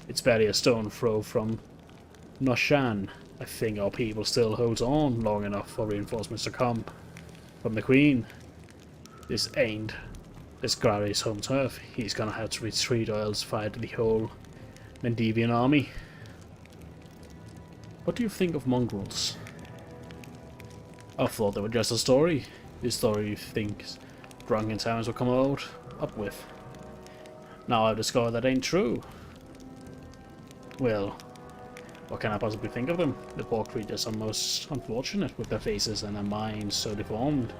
it's barely a stone throw from Noshan. I think our people still holds on long enough for reinforcements to come from the Queen. This ain't Iskari's home turf. He's gonna have to retreat or else fight the whole Mendevian army. What do you think of mongrels? I thought they were just a story. This story you think drunken towns will come up with. Now I've discovered that ain't true. Well, what can I possibly think of them? The poor creatures are most unfortunate with their faces and their minds so deformed.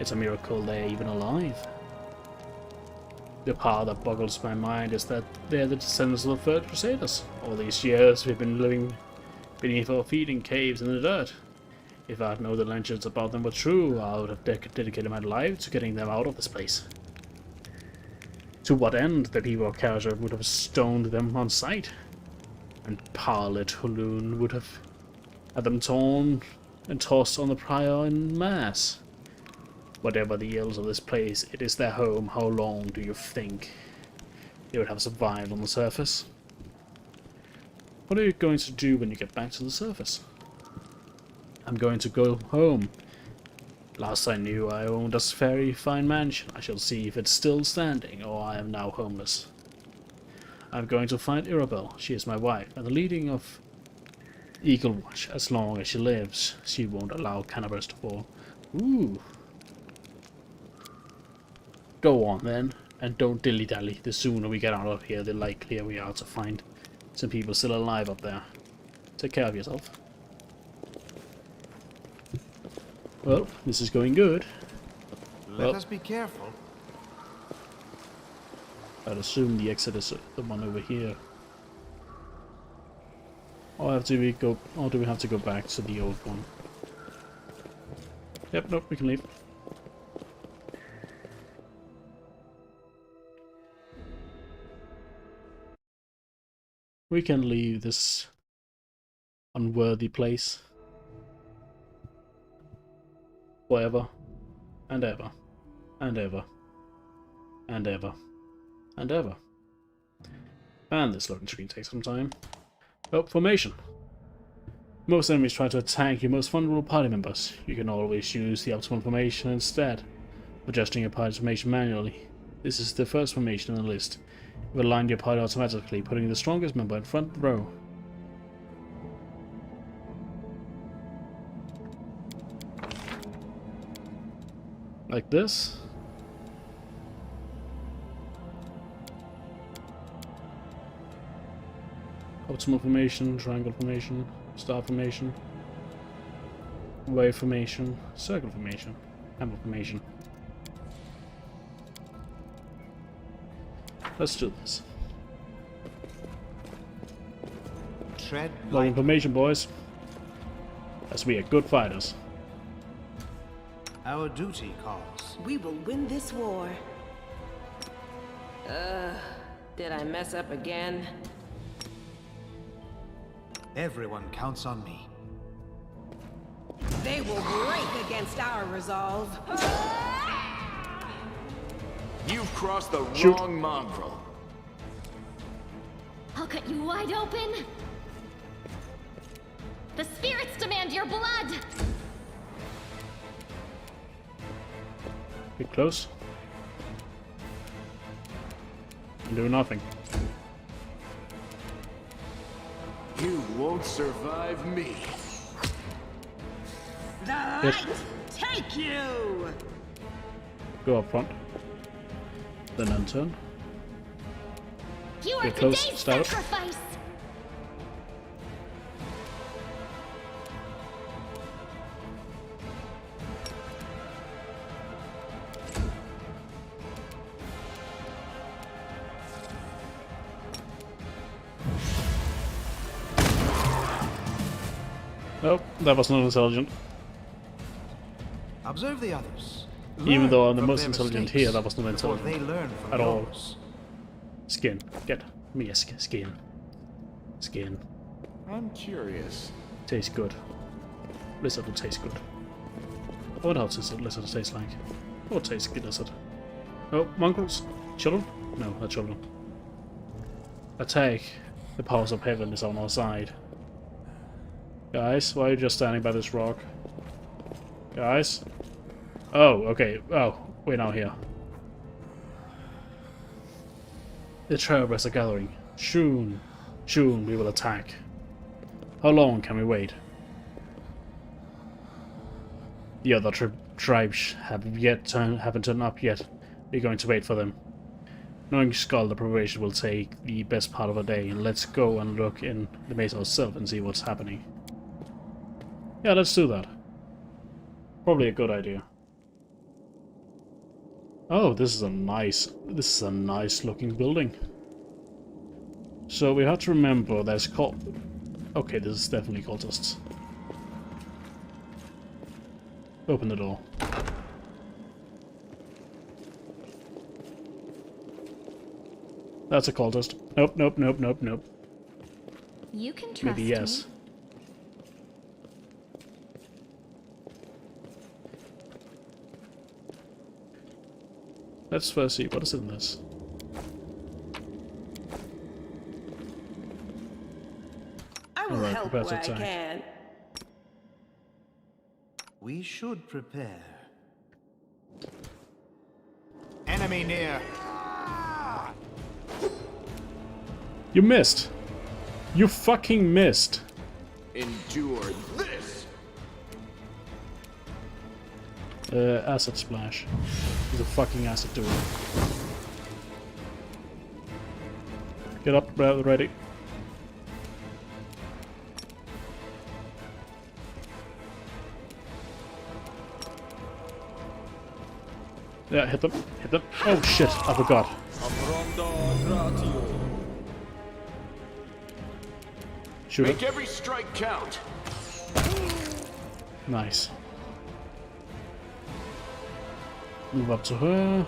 It's a miracle they're even alive. The part that boggles my mind is that they're the descendants of the Third Crusaders. All these years we've been living beneath our feet in caves in the dirt. If I'd known the legends about them were true, I would have dedicated my life to getting them out of this place. To what end? The people of Karaja would have stoned them on sight, and Parlet Hulun would have had them torn and tossed on the pyre in mass. Whatever the ills of this place, it is their home. How long do you think they would have survived on the surface? What are you going to do when you get back to the surface? I'm going to go home. Last I knew, I owned a very fine mansion. I shall see if it's still standing, or I am now homeless. I'm going to find Irabel. She is my wife, and the leading of Eagle Watch. As long as she lives, she won't allow cannibals to fall. Ooh. Go on then, and don't dilly-dally. The sooner we get out of here, the likelier we are to find some people still alive up there. Take care of yourself. Well, this is going good. Let us be careful. I'd assume the exit is the one over here. Or do we have to go back to the old one? Yep, nope, we can leave. We can leave this unworthy place forever and ever and ever and ever and ever. And this loading screen takes some time. Oh, formation. Most enemies try to attack your most vulnerable party members. You can always use the optimal formation instead, adjusting your party's formation manually. This is the first formation on the list. You will align your party automatically, putting the strongest member in front row. Like this. Optimal formation, triangle formation, star formation, wave formation, circle formation, hammer formation. Let's do this. Tread Low information, boys. As we are good fighters. Our duty calls. We will win this war. Did I mess up again? Everyone counts on me. They will break against our resolve. You've crossed the Shoot. wrong mongrel. I'll cut you wide open. The spirits demand your blood. Get close. And do nothing. You won't survive me. The light take you! Go up front. Then unturn. You are Get close. today's Stab it. sacrifice. Nope, that was not intelligent. Observe the others. Even though I'm the Learn most from their intelligent mistakes here, that was not before intelligent they learn from at all. yours. Skin. Get me a skin. Skin. I'm curious. Tastes good. Lizard will taste good. I wonder how lizard tastes like. What tastes good lizard? Oh, mongrels? Children? No, not children. Attack. The powers of heaven is on our side. Guys, why are you just standing by this rock? Guys? Oh, okay. Oh, we're now here. The travelers are gathering. Soon we will attack. How long can we wait? The other tribes haven't turned up yet. We're going to wait for them. Knowing Skull, the preparation will take the best part of a day. Let's go and look in the maze ourselves and see what's happening. Yeah, let's do that. Probably a good idea. Oh, this is a nice looking building. So we have to remember there's okay, this is definitely cultists. Open the door. That's a cultist. Nope. You can trust Maybe yes. me. Let's first see what is in this. I will Alright, help prepare where to I attack. can. We should prepare. Enemy near. You missed! You fucking missed! Endure this! Acid splash. He's a fucking acid doer. Get up, ready. Yeah, hit them. Oh shit, I forgot. Shoot Make it. every strike count. Nice. Move up to her.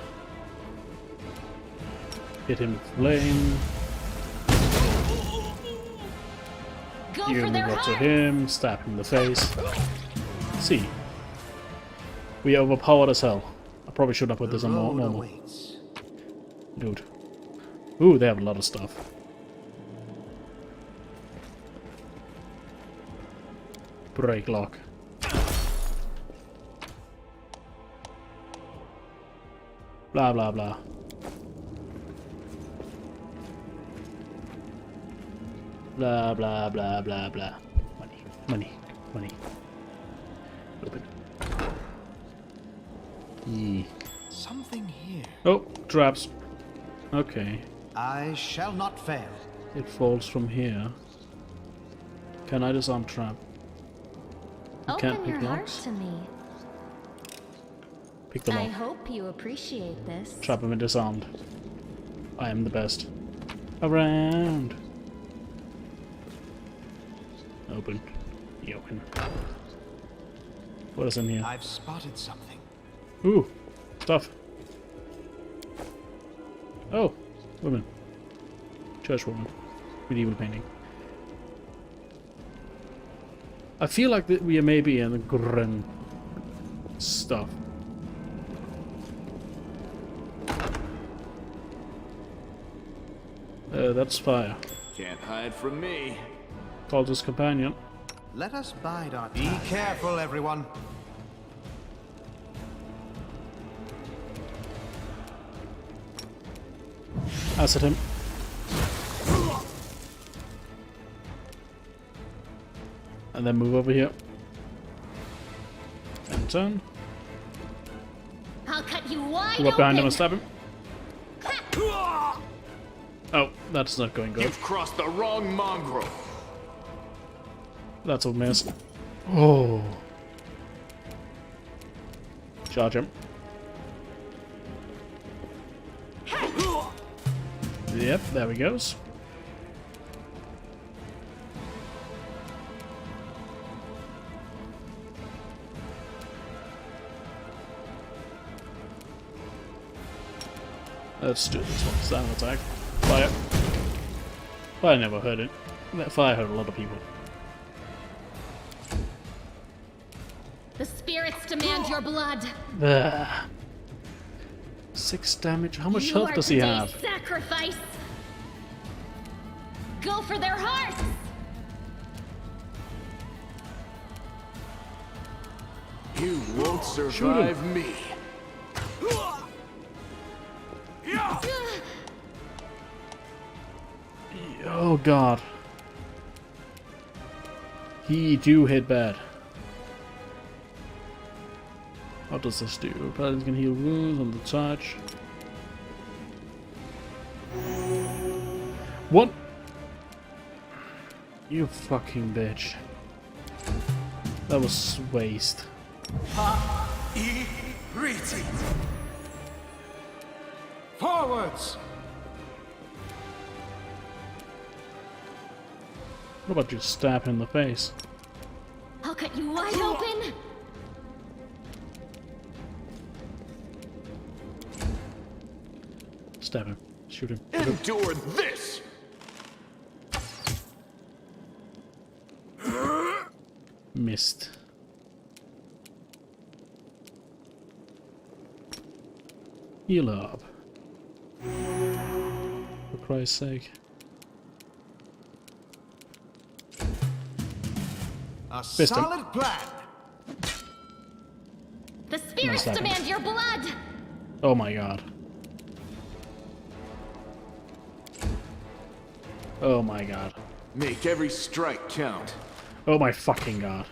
Hit him with flame. Go You for move their up to hearts. him, stab him in the face. See. We are overpowered as hell. I probably should have put this on normal. Awaits. Dude. Ooh, they have a lot of stuff. Break lock. Blah blah blah. Blah blah blah blah blah. Money. Open. Yee. Something here. Oh, traps. Okay. I shall not fail. It falls from here. Can I disarm trap? You can't Open pick your heart locks? to me. Pick the I lock. hope you appreciate this. Trap him and disarmed. I am the best. Around. Open. You open. What is in here? I've spotted something. Ooh, stuff. Oh, women. Church woman. Medieval painting. I feel like that we are maybe in the Gren stuff. That's fire. Can't hide from me. Called his companion. Let us bide our time. Be careful, everyone. Acid him. And then move over here. And turn. I'll cut you wide Go up behind him open. and stab him. Oh, that's not going good. You've crossed the wrong mongrel. That's a miss. Oh. Charge him. Yep, there he goes. Let's do this one. Stand attack. Fire. Fire never hurt it. That fire hurt a lot of people. The spirits demand your blood. Ugh. 6 damage. How much health does he have? Sacrifice. Go for their hearts. You won't survive me. Oh god. He do hit bad. What does this do? Paladins can heal wounds on the touch. What? You fucking bitch. That was waste. Forwards! What about you stab him in the face? I'll cut you wide open. Stab him. Shoot him. Endure this! Missed. Heal up. For Christ's sake. A Fist him. solid plan. The spirits Nice demand your blood. Oh my god. Oh my god. Make every strike count. Oh my fucking god.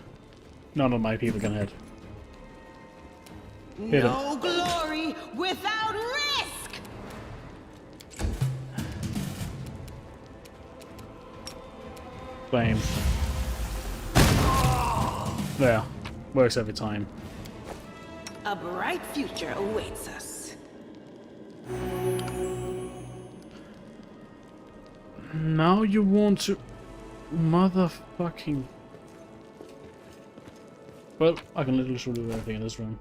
None of my people can hit. Hit him. No glory without risk. Flame. There. Works every time. A bright future awaits us. Now you want to... Motherfucking... Well, I can literally do everything in this room.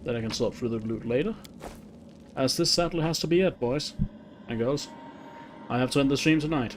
Then I can sort through the loot later. As this sadly has to be it, boys and girls. I have to end the stream tonight.